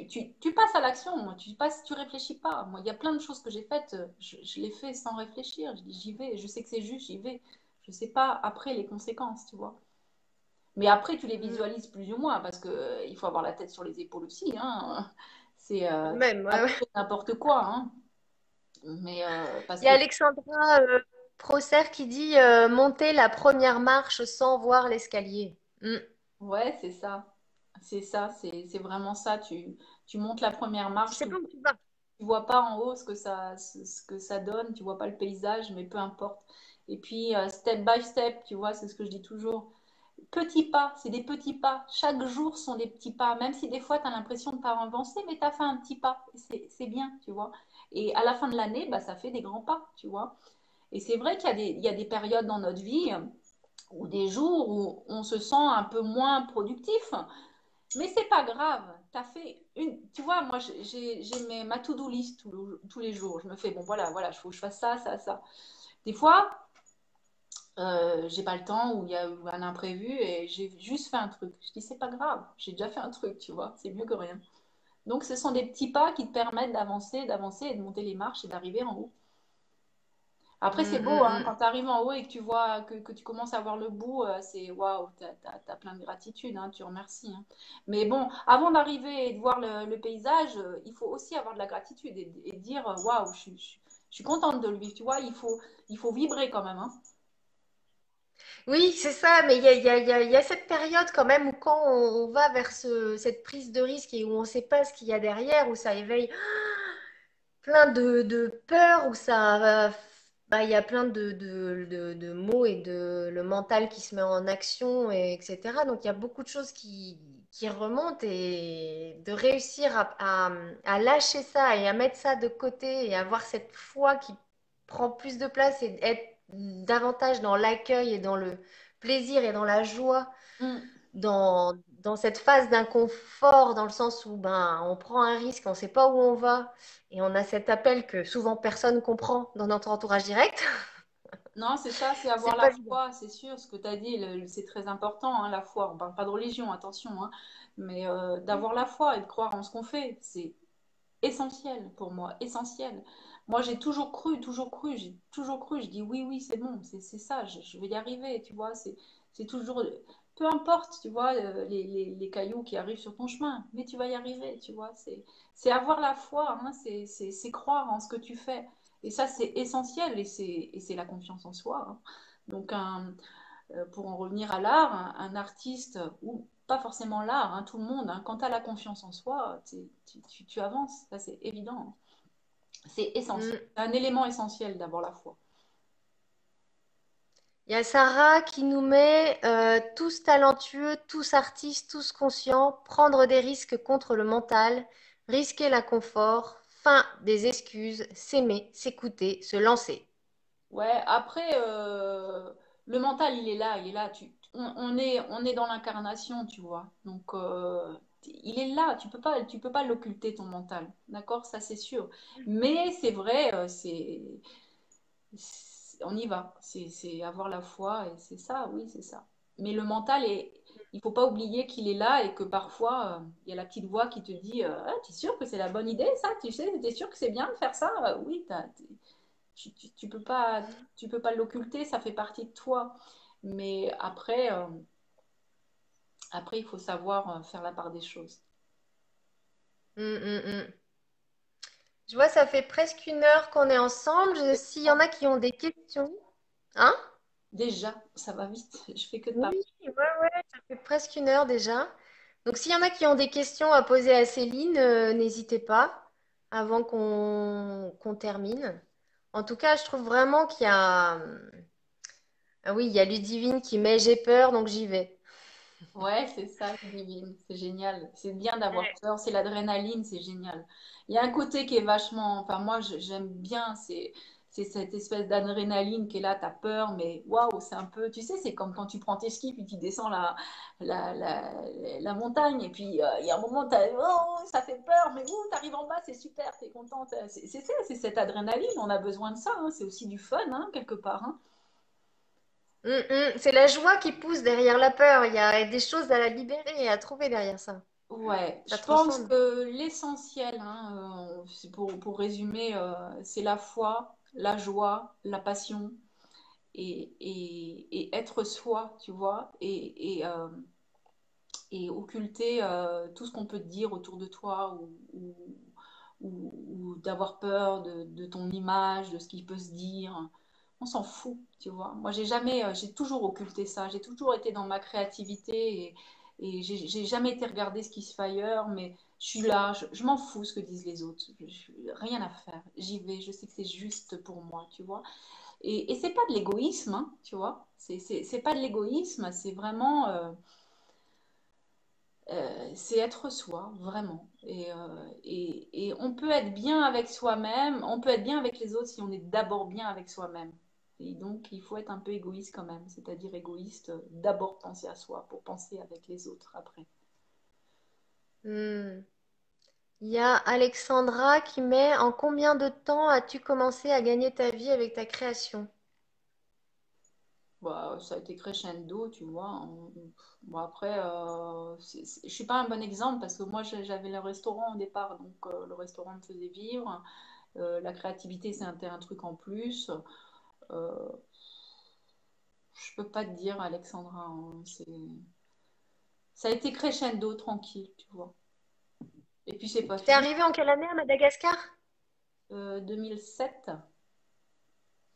tu passes à l'action, moi, tu réfléchis pas. Moi, il y a plein de choses que j'ai faites, je les fais sans réfléchir. Je dis, j'y vais, je sais que c'est juste, j'y vais. Je sais pas après les conséquences, tu vois. Mais après, tu les Mm. visualises plus ou moins parce que il faut avoir la tête sur les épaules aussi, hein. Quand C'est même, pas ouais, ouais. tout n'importe quoi, hein. Mais parce Il y a que Alexandra Prosser qui dit monter la première marche sans voir l'escalier. Mm. ouais, c'est ça, c'est vraiment ça. Tu montes la première Tu marche, sais pas où tu vas. tu vois pas en haut ce que ça donne, tu vois pas le paysage, mais peu importe. Et puis, step by step, tu vois, c'est ce que je dis toujours. Petits pas, c'est des petits pas. Chaque jour sont des petits pas, même si des fois tu as l'impression de ne pas avancer, mais tu as fait un petit pas. C'est bien, tu vois. Et à la fin de l'année, bah, ça fait des grands pas, tu vois. Et c'est vrai il y a des périodes dans notre vie ou des jours où on se sent un peu moins productif. Mais c'est pas grave. T'as fait une. Tu vois, moi, ma to-do list tous les jours. Je me fais, bon, voilà, il faut que je fasse ça, ça, ça. Des fois, j'ai pas le temps ou il y a eu un imprévu et j'ai juste fait un truc. Je dis, c'est pas grave, j'ai déjà fait un truc, tu vois, c'est mieux que rien. Donc, ce sont des petits pas qui te permettent d'avancer et de monter les marches et d'arriver en haut. Après, c'est Mm, beau, mm, hein, mm. quand tu arrives en haut et que tu vois, que tu commences à voir le bout, c'est waouh, t'as plein de gratitude, hein, tu remercies. Hein. Mais bon, avant d'arriver et de voir le paysage, il faut aussi avoir de la gratitude et dire waouh, je suis contente de le vivre, tu vois, il faut vibrer quand même. Hein. Oui, c'est ça, mais il y a cette période quand même où quand on va vers cette prise de risque et où on ne sait pas ce qu'il y a derrière, où ça éveille plein de peur, où bah, il y a plein de mots et de le mental qui se met en action, etc. Donc il y a beaucoup de choses qui remontent et de réussir à lâcher ça et à mettre ça de côté et avoir cette foi qui prend plus de place et être davantage dans l'accueil et dans le plaisir et dans la joie Mm. dans cette phase d'inconfort, dans le sens où ben, on prend un risque, on ne sait pas où on va, et on a cet appel que souvent personne comprend dans notre entourage direct, Non, c'est ça, c'est c'est avoir la pas évident. foi, c'est sûr, ce que tu as dit, c'est très important, hein, la foi. On parle pas de religion, attention, hein, mais d'avoir la foi et de croire en ce qu'on fait, c'est essentiel pour moi, essentiel. Moi, j'ai toujours cru, je dis oui, oui, c'est bon, c'est ça, je vais y arriver, tu vois, c'est toujours, peu importe, tu vois, les cailloux qui arrivent sur ton chemin, mais tu vas y arriver, tu vois, c'est avoir la foi, hein, c'est croire en ce que tu fais. Et ça, c'est essentiel et c'est la confiance en soi. Hein. Donc, pour en revenir à l'art, un artiste, ou pas forcément l'art, hein, tout le monde, hein, quand tu as la confiance en soi, tu avances, ça c'est évident. Hein. C'est essentiel. Mm. C'est un élément essentiel d'avoir la foi. Il y a Sarah qui nous met tous talentueux, tous artistes, tous conscients, prendre des risques contre le mental, risquer l'inconfort, fin des excuses, s'aimer, s'écouter, se lancer. Ouais, après, le mental, il est là, il est là. On est dans l'incarnation, tu vois. Donc, il est là, tu peux pas l'occulter, ton mental. D'accord? Ça, c'est sûr. Mais c'est vrai, on y va. C'est avoir la foi, et c'est ça, oui, c'est ça. Mais le mental, il faut pas oublier qu'il est là et que parfois, il y a la petite voix qui te dit, ah, tu es sûr que c'est la bonne idée, ça? Tu sais, tu es sûr que c'est bien de faire ça? Oui, tu peux pas l'occulter, ça fait partie de toi. Mais après, après il faut savoir faire la part des choses. Hum, hum, hum. Je vois, ça fait presque 1 heure qu'on est ensemble. S'il y en a qui ont des questions, hein? Déjà, ça va vite. Je fais que de Oui, parler. ouais, ouais, ça fait presque 1 heure déjà. Donc, s'il y en a qui ont des questions à poser à Céline, n'hésitez pas avant qu'on termine. En tout cas, je trouve vraiment qu'il y a... Ah oui, il y a Ludivine qui met j'ai peur, donc j'y vais. Ouais, c'est ça, divine. C'est génial. C'est bien d'avoir peur. C'est l'adrénaline, c'est génial. Il y a un côté qui est vachement. Enfin, moi, j'aime bien. C'est cette espèce d'adrénaline qui est là. T'as peur, mais waouh, c'est un peu. Tu sais, c'est comme quand tu prends tes skis puis tu descends la, la, la montagne. Et puis, il y a un moment, oh, ça fait peur, mais ouh, t'arrives en bas, c'est super, t'es contente. C'est ça, c'est cette adrénaline. On a besoin de ça, hein. C'est aussi du fun, hein, quelque part, hein. C'est la joie qui pousse derrière la peur. Il y a des choses à la libérer et à trouver derrière ça. Ouais, Ça je pense transcende. que l'essentiel, hein, c'est pour résumer, c'est la foi, la joie, la passion et être soi, tu vois, et occulter tout ce qu'on peut te dire autour de toi ou d'avoir peur de ton image, de ce qui peut se dire. On s'en fout, tu vois. Moi, j'ai toujours occulté ça. J'ai toujours été dans ma créativité et j'ai jamais été regarder ce qui se fait ailleurs, mais je suis là, je m'en fous ce que disent les autres. Rien à faire. J'y vais, je sais que c'est juste pour moi, tu vois. Et c'est pas de l'égoïsme, hein, tu vois. C'est pas de l'égoïsme, c'est vraiment. C'est être soi, vraiment. Et on peut être bien avec soi-même, on peut être bien avec les autres si on est d'abord bien avec soi-même. Et donc, il faut être un peu égoïste quand même, c'est-à-dire égoïste, d'abord penser à soi pour penser avec les autres après. Hmm. Il y a Alexandra qui met en combien de temps as-tu commencé à gagner ta vie avec ta création? Bah, ça a été crescendo, tu vois. Bon, après, je suis pas un bon exemple parce que moi, j'avais le restaurant au départ, donc le restaurant me faisait vivre. La créativité, c'était un truc en plus. Euh, Je peux pas te dire, Alexandra, hein, ça a été crescendo, tranquille, tu vois. Et puis c'est pas T'es fini. arrivé en quelle année à Madagascar? 2007,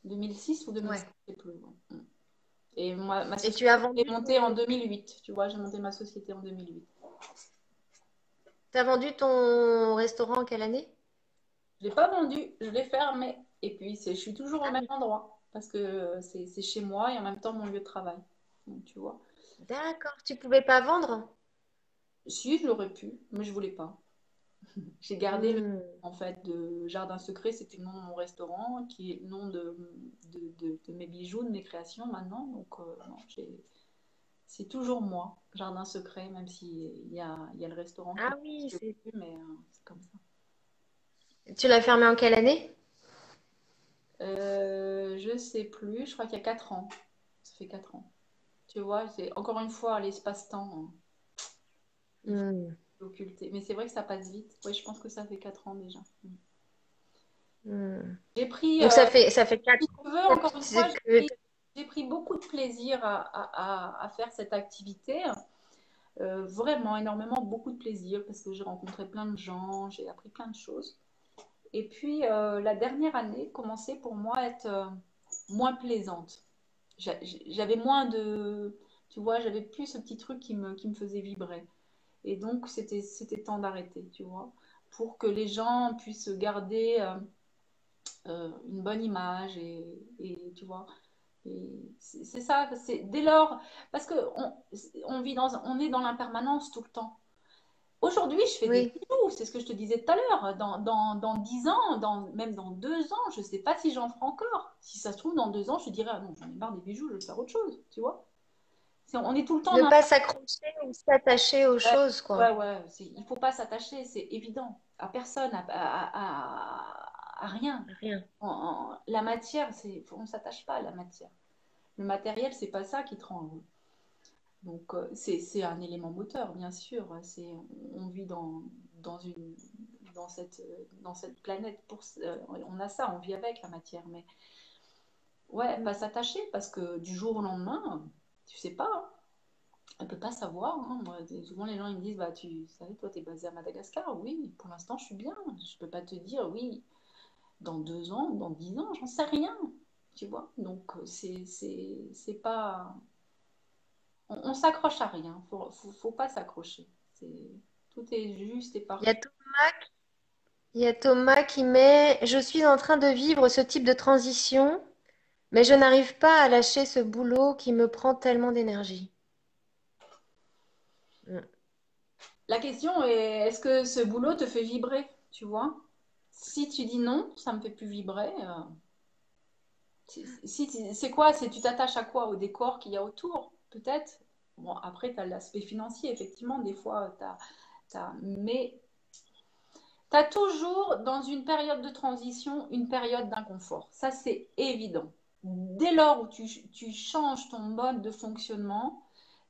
2006 ou 2007, Ouais. je sais plus. Ouais. Et moi, ma Et société, tu as j'ai vendu montée en ton, 2008, tu vois, j'ai monté ma société en 2008. t'as vendu ton restaurant en quelle année? Je l'ai pas vendu, je l'ai fermé. Et puis je suis toujours au Ah même oui. endroit parce que c'est chez moi et en même temps mon lieu de travail. Donc, tu vois. D'accord. Tu pouvais pas vendre? Si, je l'aurais pu, mais je voulais pas. J'ai gardé le Hmm. nom en fait de Jardin Secret, c'était le nom de mon restaurant, qui est le nom de mes bijoux, de mes créations maintenant. Donc non, c'est toujours moi, Jardin Secret, même s'il y a le restaurant qui Ah oui, n'existe c'est. plus, mais c'est comme ça. Tu l'as fermé en quelle année? Je sais plus, je crois qu'il y a 4 ans. Ça fait 4 ans. Tu vois, c'est encore une fois l'espace-temps, hein. Il faut Hmm. l'occulter. Mais c'est vrai que ça passe vite. Oui, je pense que ça fait 4 ans déjà. Hmm. J'ai pris, Donc ça fait si 4 tu veux, ans encore une fois, c'est que. j'ai pris beaucoup de plaisir à faire cette activité. Vraiment, énormément, beaucoup de plaisir parce que j'ai rencontré plein de gens, j'ai appris plein de choses. Et puis, la dernière année commençait pour moi à être moins plaisante. J'avais moins de... Tu vois, j'avais plus ce petit truc qui me faisait vibrer. Et donc, c'était temps d'arrêter, tu vois, pour que les gens puissent garder une bonne image et tu vois, Et c'est ça, c'est dès lors, parce que on est dans l'impermanence tout le temps. Aujourd'hui, je fais des Oui. bijoux, c'est ce que je te disais tout à l'heure. Dans 10 ans, même dans 2 ans, je ne sais pas si j'en ferai encore. Si ça se trouve, dans 2 ans, je te dirais, ah non, j'en ai marre des bijoux, je vais faire autre chose, tu vois. On est tout le temps Ne dans... pas s'accrocher ou s'attacher aux Ouais, choses, ouais, quoi. ouais, il ne faut pas s'attacher, c'est évident. À personne, à rien. Rien. La matière, on ne s'attache pas à la matière. Le matériel, c'est pas ça qui te rend heureux. Donc, c'est un élément moteur, bien sûr. On vit dans une, dans cette planète. On a ça, on vit avec la matière. Mais ouais, pas s'attacher parce que du jour au lendemain, tu sais pas. Hein. On peut pas savoir. Hein. Moi, souvent, les gens ils me disent bah, tu sais, toi, tu es basé à Madagascar. Oui, pour l'instant, je suis bien. Je peux pas te dire oui, dans 2 ans, dans 10 ans, j'en sais rien. Tu vois. Donc, c'est pas. On s'accroche à rien. Faut pas s'accrocher. Tout est juste et Il y a parfait. Thomas, il y a Thomas qui met: Je suis en train de vivre ce type de transition, mais je n'arrive pas à lâcher ce boulot qui me prend tellement d'énergie. Mm. La question est, est-ce que ce boulot te fait vibrer, tu vois? Si tu dis non, ça me fait plus vibrer. C'est quoi? Tu t'attaches à quoi? Au décor qu'il y a autour, peut-être? Bon, après, tu as l'aspect financier, effectivement, des fois, mais tu as toujours, dans une période de transition, une période d'inconfort. Ça, c'est évident. Dès lors où tu changes ton mode de fonctionnement,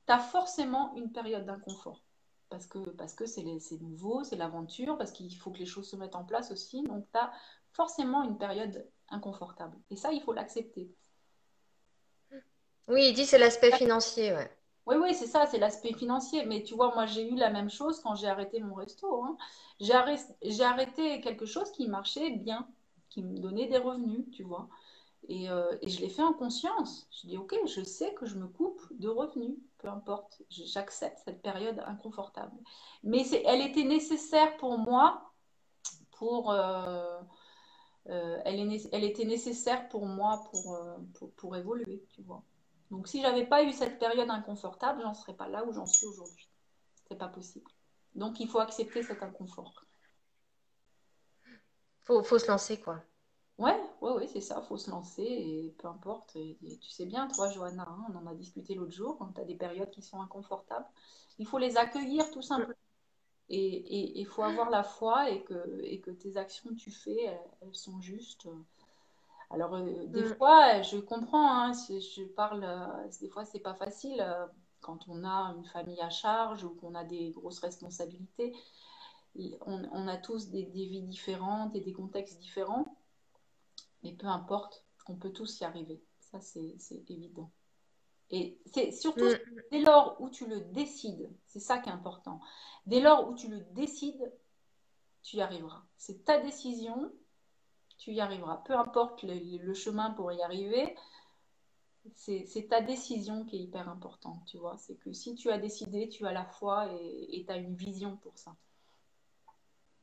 tu as forcément une période d'inconfort. Parce que c'est nouveau, c'est l'aventure, parce qu'il faut que les choses se mettent en place aussi. Donc, tu as forcément une période inconfortable. Et ça, il faut l'accepter. Oui, il dit c'est l'aspect financier, ouais. Oui, oui, c'est ça, c'est l'aspect financier. Mais tu vois, moi, j'ai eu la même chose quand j'ai arrêté mon resto. Hein. J'ai arrêté quelque chose qui marchait bien, qui me donnait des revenus, tu vois. Et je l'ai fait en conscience. Je dis, ok, je sais que je me coupe de revenus, peu importe. J'accepte cette période inconfortable. Mais elle était nécessaire pour moi, pour, elle était nécessaire pour moi pour évoluer, tu vois. Donc si j'avais pas eu cette période inconfortable, j'en serais pas là où j'en suis aujourd'hui. C'est pas possible. Donc il faut accepter cet inconfort. Faut se lancer, quoi. Ouais, ouais, ouais, c'est ça, faut se lancer et peu importe. Et tu sais bien, toi, Johanna, hein, on en a discuté l'autre jour, quand tu as des périodes qui sont inconfortables, il faut les accueillir tout Mm. simplement. Et il faut avoir la foi et que tes actions que tu fais, elles sont justes. Alors, des Mm. fois, je comprends, hein, si je parle, des fois, c'est pas facile quand on a une famille à charge ou qu'on a des grosses responsabilités. On a tous des vies différentes et des contextes différents. Mais peu importe, on peut tous y arriver. Ça, c'est évident. Et c'est surtout Mm. dès lors où tu le décides, c'est ça qui est important. Dès lors où tu le décides, tu y arriveras. C'est ta décision, tu y arriveras. Peu importe le chemin pour y arriver, c'est ta décision qui est hyper importante, tu vois. C'est que si tu as décidé, tu as la foi et tu as une vision pour ça.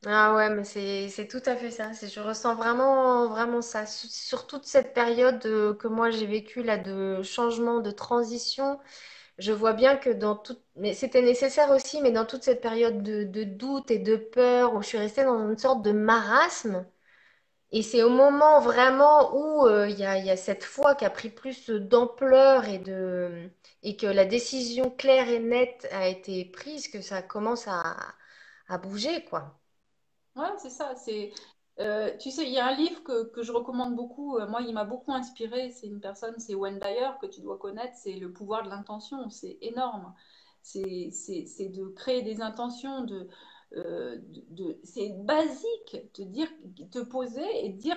Ah ouais, mais c'est tout à fait ça. Je ressens vraiment vraiment ça. Sur toute cette période que moi j'ai vécue là de changement, de transition, je vois bien que dans toute, mais c'était nécessaire aussi, mais dans toute cette période de doute et de peur où je suis restée dans une sorte de marasme. Et c'est au moment vraiment où il y a cette foi qui a pris plus d'ampleur et que la décision claire et nette a été prise que ça commence à bouger, quoi. Ouais, c'est ça. Tu sais, il y a un livre que je recommande beaucoup. Moi, il m'a beaucoup inspiré. C'est une personne, c'est Wayne Dyer, que tu dois connaître. C'est Le pouvoir de l'intention. C'est énorme. C'est de créer des intentions, c'est basique. Te poser et dire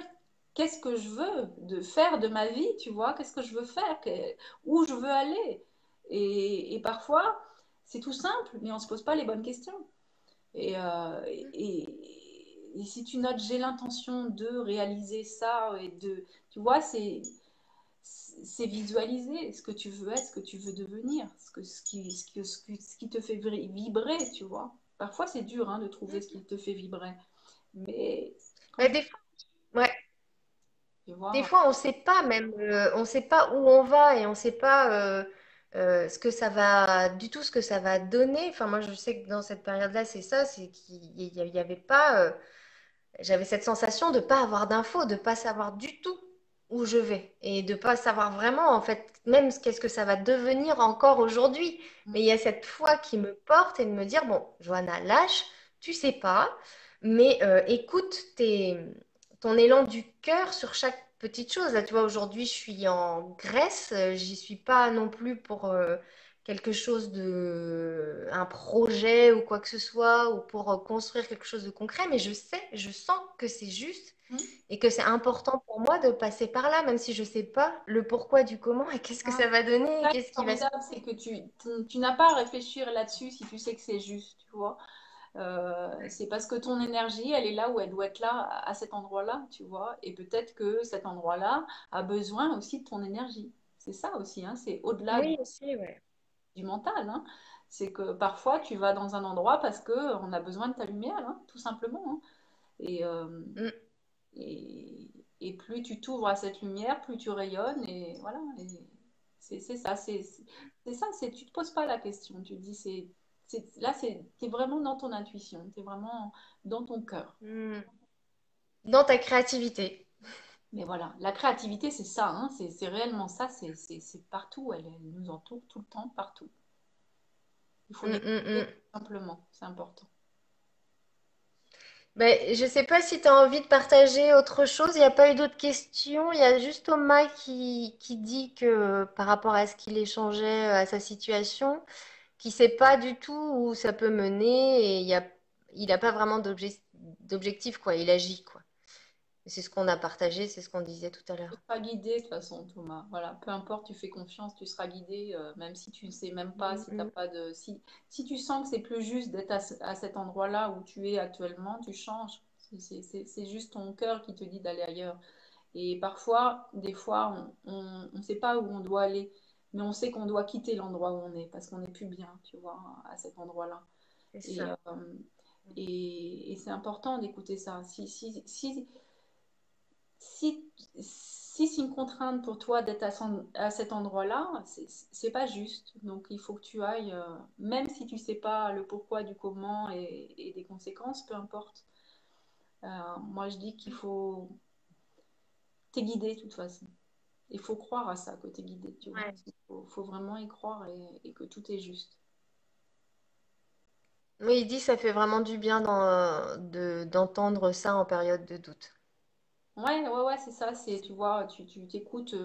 qu'est-ce que je veux de faire de ma vie, tu vois, qu'est-ce que je veux faire, où je veux aller. Et parfois, c'est tout simple, mais on ne se pose pas les bonnes questions. Et si tu notes, j'ai l'intention de réaliser ça, tu vois, c'est visualiser ce que tu veux être, ce que tu veux devenir, ce qui te fait vibrer, tu vois. Parfois, c'est dur hein, de trouver ce qui te fait vibrer, mais quand Mais tu, ouais, tu des des fois, on ne sait pas même, on sait pas où on va et on ne sait pas ce que ça va, du tout ce que ça va donner. Enfin, moi, je sais que dans cette période-là, c'est ça, c'est qu'il y avait pas, j'avais cette sensation de pas avoir d'infos, de pas savoir du tout où je vais et de pas savoir vraiment, en fait, même qu'est-ce que ça va devenir encore aujourd'hui. Mais il y a cette foi qui me porte et de me dire, bon, Johanna, lâche, tu sais pas, mais écoute ton élan du cœur sur chaque petite chose. Là, tu vois, aujourd'hui, je suis en Grèce, j'y suis pas non plus pour quelque chose de, un projet ou quoi que ce soit, ou pour construire quelque chose de concret, mais je sais, je sens que c'est juste Hmm. et que c'est important pour moi de passer par là, même si je sais pas le pourquoi du comment et qu'est-ce que Ouais. ça va donner, et Ça qui qu'est-ce est qui va se formidable, c'est passer. que tu n'as pas à réfléchir là-dessus si tu sais que c'est juste, tu vois. C'est parce que ton énergie, elle est là où elle doit être là, à cet endroit-là, tu vois. Et peut-être que cet endroit-là a besoin aussi de ton énergie. C'est ça aussi, hein, c'est au-delà Oui, aussi, ouais. du mental, hein. C'est que parfois tu vas dans un endroit parce que on a besoin de ta lumière, hein, tout simplement, hein. Et, Mm, et, et plus tu t'ouvres à cette lumière, plus tu rayonnes. Et voilà. Et c'est ça, c'est ça, c'est tu te poses pas la question. Tu te dis là, t'es vraiment dans ton intuition, t'es vraiment dans ton cœur. mm. Dans ta créativité. Mais voilà, la créativité, c'est ça, hein, c'est réellement ça, c'est partout, elle nous entoure tout le temps, partout. Il faut Mm, mm, l'écouter mm. tout simplement, c'est important. Ben, je sais pas si tu as envie de partager autre chose. Il n'y a pas eu d'autres questions. Il y a juste Thomas qui dit que par rapport à ce qu'il échangeait, à sa situation, qui sait pas du tout où ça peut mener et il n'a pas vraiment d'objectif, quoi. Il agit, quoi. C'est ce qu'on a partagé, c'est ce qu'on disait tout à Tu l'heure. seras guidé de toute façon, Thomas. Voilà, peu importe, tu fais confiance, tu seras guidé, même si tu ne sais même pas, Mm, si t'as mm. pas de, si tu sens que c'est plus juste d'être à cet endroit-là où tu es actuellement, tu changes. C'est juste ton cœur qui te dit d'aller ailleurs. Et parfois, des fois, on ne sait pas où on doit aller, mais on sait qu'on doit quitter l'endroit où on est parce qu'on n'est plus bien, tu vois, à cet endroit-là. C'est Et, ça. et c'est important d'écouter ça. Si, si c'est une contrainte pour toi d'être à cet endroit-là, c'est pas juste. Donc il faut que tu ailles, même si tu sais pas le pourquoi du comment et des conséquences, peu importe. Moi je dis qu'il faut, t'es guidé de toute façon. Il faut croire à ça, que t'es guidé, tu vois. Ouais. Faut vraiment y croire et que tout est juste. Oui, il dit que ça fait vraiment du bien d'entendre ça en période de doute. Ouais, c'est ça. C'est, tu vois, tu t'écoutes.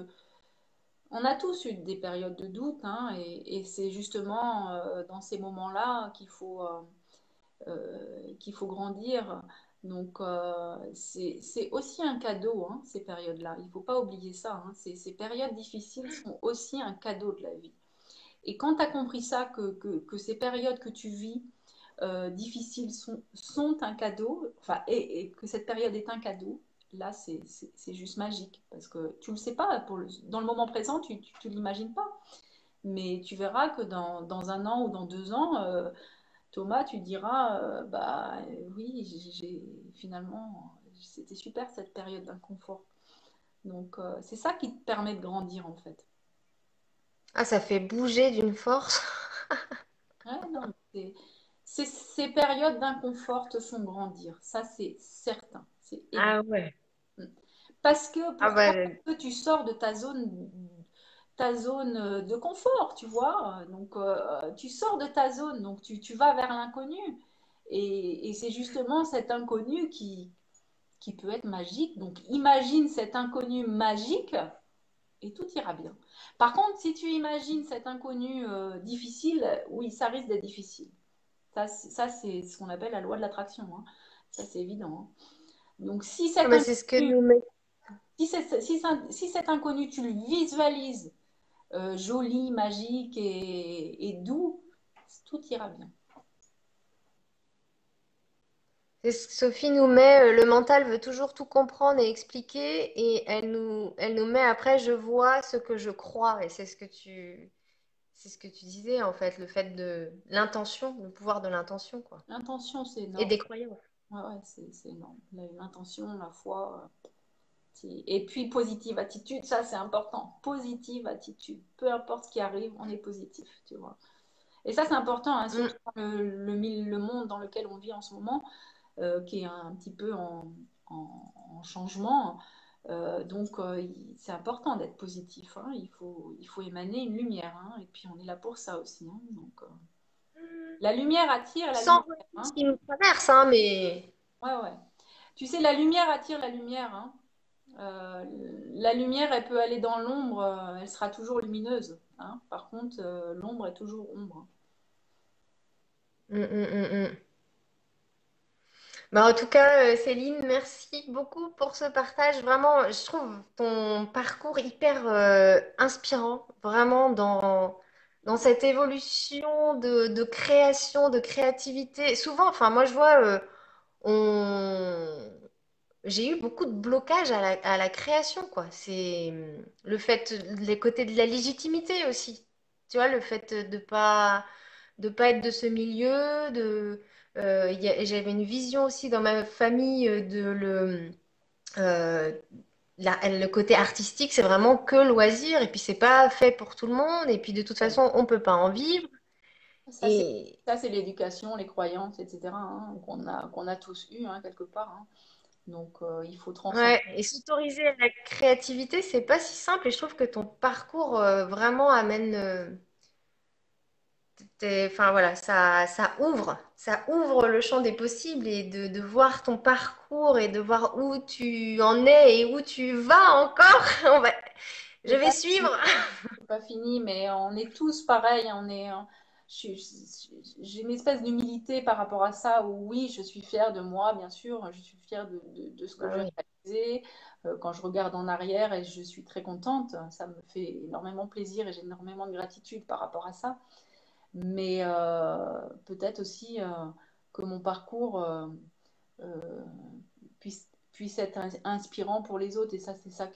On a tous eu des périodes de doute, hein, et c'est justement dans ces moments-là qu'il faut grandir. Donc, c'est aussi un cadeau, hein, ces périodes-là. Il ne faut pas oublier ça, hein. Ces périodes difficiles sont aussi un cadeau de la vie. Et quand tu as compris ça, que ces périodes que tu vis difficiles sont un cadeau, enfin, et que cette période est un cadeau, là, c'est juste magique. Parce que tu ne le sais pas, dans le moment présent, tu ne l'imagines pas. Mais tu verras que dans un an ou dans 2 ans, Thomas, tu diras, bah oui, finalement, c'était super cette période d'inconfort. Donc, c'est ça qui te permet de grandir en fait. Ah, ça fait bouger d'une force. Ouais, non, ces périodes d'inconfort te font grandir, ça c'est certain, c'est évident. Ah ouais. Parce que Ah pourquoi? bah, Parce que tu sors de ta zone de confort, tu vois. Donc tu sors de ta zone, donc tu vas vers l'inconnu. Et c'est justement cet inconnu qui peut être magique. Donc imagine cet inconnu magique et tout ira bien. Par contre, si tu imagines cet inconnu difficile, oui, ça risque d'être difficile. Ça, c'est ce qu'on appelle la loi de l'attraction, hein. Ça, c'est évident, hein. Donc, ah bah, c'est ce que nous met. si cet inconnu, tu le visualises joli, magique et doux, tout ira bien. C'est ce que Sophie nous met, le mental veut toujours tout comprendre et expliquer, et elle nous met après, je vois ce que je crois, et c'est ce que tu disais en fait, le fait de l'intention, le pouvoir de l'intention, quoi, L'intention, c'est et énorme. des croyances. Ouais, c'est énorme. L'intention, la foi. Et puis, positive attitude, ça c'est important. Positive attitude. Peu importe ce qui arrive, on est positif, tu vois. Et ça, c'est important, hein, Mm. surtout dans le monde dans lequel on vit en ce moment, qui est un petit peu en changement. C'est important d'être positif, hein. Il faut émaner une lumière, hein. Et puis, on est là pour ça aussi, hein. La lumière attire la Sans lumière, rejeter ce hein. qui nous traverse, hein, mais Ouais, ouais. Tu sais, la lumière attire la lumière, hein. Euh, la lumière, elle peut aller dans l'ombre, elle sera toujours lumineuse, hein. Par contre, l'ombre est toujours ombre. mm, mm, mm, mm. Bah, en tout cas, Céline, merci beaucoup pour ce partage. Vraiment, je trouve ton parcours hyper inspirant, vraiment dans cette évolution de création, de créativité. Souvent, enfin, moi, je vois, on... j'ai eu beaucoup de blocages à la création, quoi. C'est le fait, les côtés de la légitimité aussi. Tu vois, le fait de pas être de ce milieu, j'avais une vision aussi dans ma famille euh, le côté artistique, c'est vraiment que loisir, et puis c'est pas fait pour tout le monde, et puis de toute Ouais. façon, on peut pas en vivre. Ça, c'est Et ça, c'est l'éducation, les croyances, etc., hein, qu'on a tous eu, hein, quelque part, hein. Il faut transcender. ouais, et s'autoriser à la créativité, c'est pas si simple, et je trouve que ton parcours vraiment amène. Enfin voilà, ça ouvre le champ des possibles et de voir ton parcours et de voir où tu en es et où tu vas encore. Je C'est vais pas suivre. c'est pas fini, mais on est tous pareils. J'ai une espèce d'humilité par rapport à ça, où oui, je suis fière de moi, bien sûr, je suis fière de ce que Bah j'ai oui. réalisé. Quand je regarde en arrière, et je suis très contente, ça me fait énormément plaisir et j'ai énormément de gratitude par rapport à ça. Mais peut-être aussi que mon parcours puisse être inspirant pour les autres. Et ça, c'est ça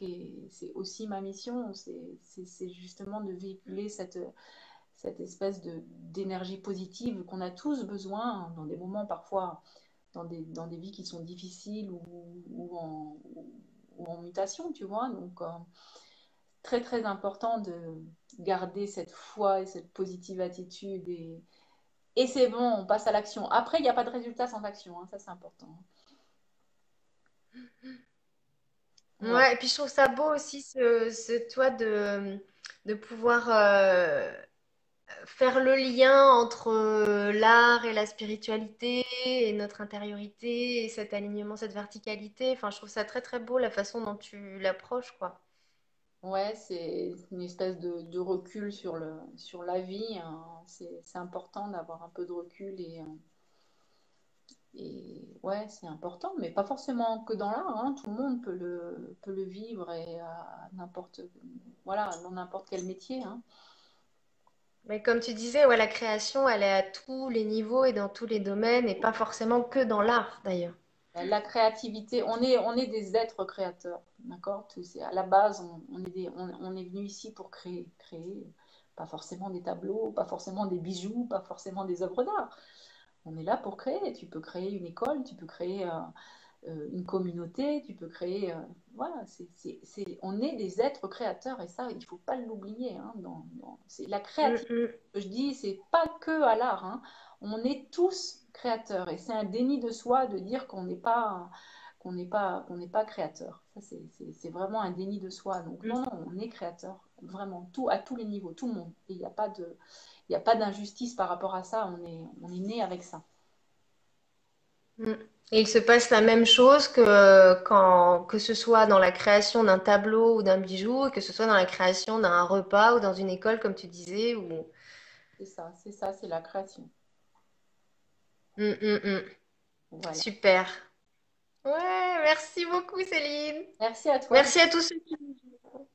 c'est aussi ma mission. C'est justement de véhiculer cette espèce d'énergie positive qu'on a tous besoin, hein, dans des moments parfois, dans des vies qui sont difficiles ou en mutation, tu vois. Très très important de garder cette foi et cette positive attitude. Et c'est bon, on passe à l'action. Après, il n'y a pas de résultat sans action, hein, ça c'est important. Voilà. Ouais, et puis je trouve ça beau aussi, toi, de pouvoir faire le lien entre l'art et la spiritualité et notre intériorité et cet alignement, cette verticalité. Enfin, je trouve ça très très beau la façon dont tu l'approches, quoi. Ouais, c'est une espèce de recul sur la vie, hein. C'est important d'avoir un peu de recul et ouais, c'est important, mais pas forcément que dans l'art, hein. Tout le monde peut le vivre et à voilà, dans n'importe quel métier, hein. Mais comme tu disais, ouais, la création, elle est à tous les niveaux et dans tous les domaines et pas forcément que dans l'art, d'ailleurs. La créativité, on est des êtres créateurs, d'accord? À la base, on est venu ici pour créer, pas forcément des tableaux, pas forcément des bijoux, pas forcément des œuvres d'art. On est là pour créer. Tu peux créer une école, tu peux créer une communauté, tu peux créer. Voilà, on est des êtres créateurs et ça, il ne faut pas l'oublier, hein, c'est la Mm, créativité. mm. Que je dis, c'est pas que à l'art, hein. On est tous créateurs et c'est un déni de soi de dire qu'on n'est pas créateur. Ça, c'est vraiment un déni de soi. Donc Mm, non, non, on est créateur, vraiment, tout, à tous les niveaux, tout le monde. Et il n'y a pas d'injustice par rapport à ça. On est né avec ça. mm. Et il se passe la même chose que ce soit dans la création d'un tableau ou d'un bijou, et que ce soit dans la création d'un repas ou dans une école, comme tu disais. C'est ça, c'est la création. Mm, mm, mm. Voilà. Super. Ouais, merci beaucoup, Céline. Merci à toi. Merci à tous ceux qui...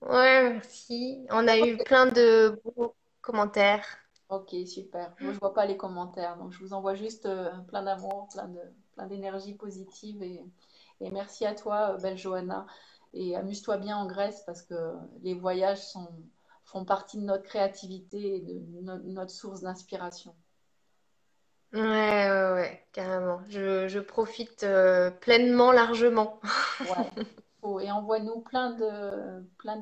Ouais, merci. On a eu plein de beaux commentaires. Ok, super. Moi, je vois pas les commentaires, donc je vous envoie juste plein d'amour, plein d'énergie positive et merci à toi, belle Johanna. Et amuse-toi bien en Grèce parce que les font partie de notre créativité et de notre source d'inspiration. Ouais, ouais, ouais, carrément. Je profite pleinement, largement. Ouais. Et envoie-nous plein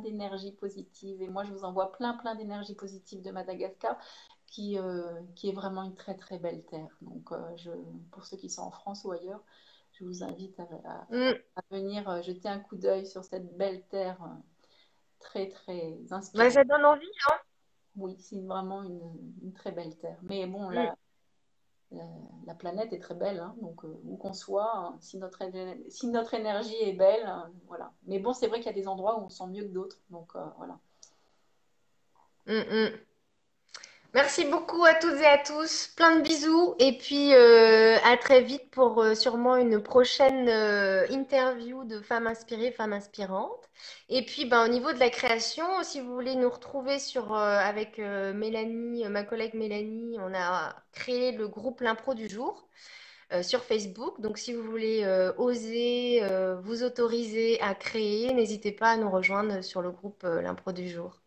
d'énergie positive. Et moi, je vous envoie plein d'énergie positive de Madagascar, qui est vraiment une très belle terre. Donc, pour ceux qui sont en France ou ailleurs, je vous invite Mm. à venir jeter un coup d'œil sur cette belle terre très Ouais, inspirante. ça donne envie. Oui, c'est vraiment une très belle terre. Mais bon, Mm. la, la planète est très belle, hein, donc où qu'on soit, hein, si notre énergie est belle, voilà. Mais bon, c'est vrai qu'il y a des endroits où on sent mieux que d'autres, donc voilà. Mm, mm. Merci beaucoup à toutes et à tous. Plein de bisous. Et puis à très vite pour sûrement une prochaine interview de femmes inspirées, femmes inspirantes. Et puis ben, au niveau de la création, si vous voulez nous retrouver avec Mélanie, ma collègue Mélanie, on a créé le groupe L'Impro du jour sur Facebook. Donc si vous voulez oser vous autoriser à créer, n'hésitez pas à nous rejoindre sur le groupe L'Impro du jour.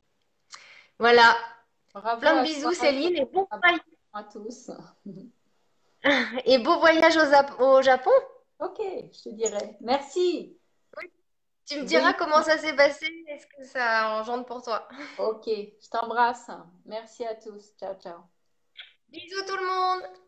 Voilà. Bravo Plein de à bisous toi Céline et à tous. et beau voyage au Japon. Ok, je te dirai. Merci. Oui. Tu me diras Oui, comment ça s'est passé, est-ce que ça engendre pour toi. ok, je t'embrasse. Merci à tous. Ciao, ciao. Bisous tout le monde.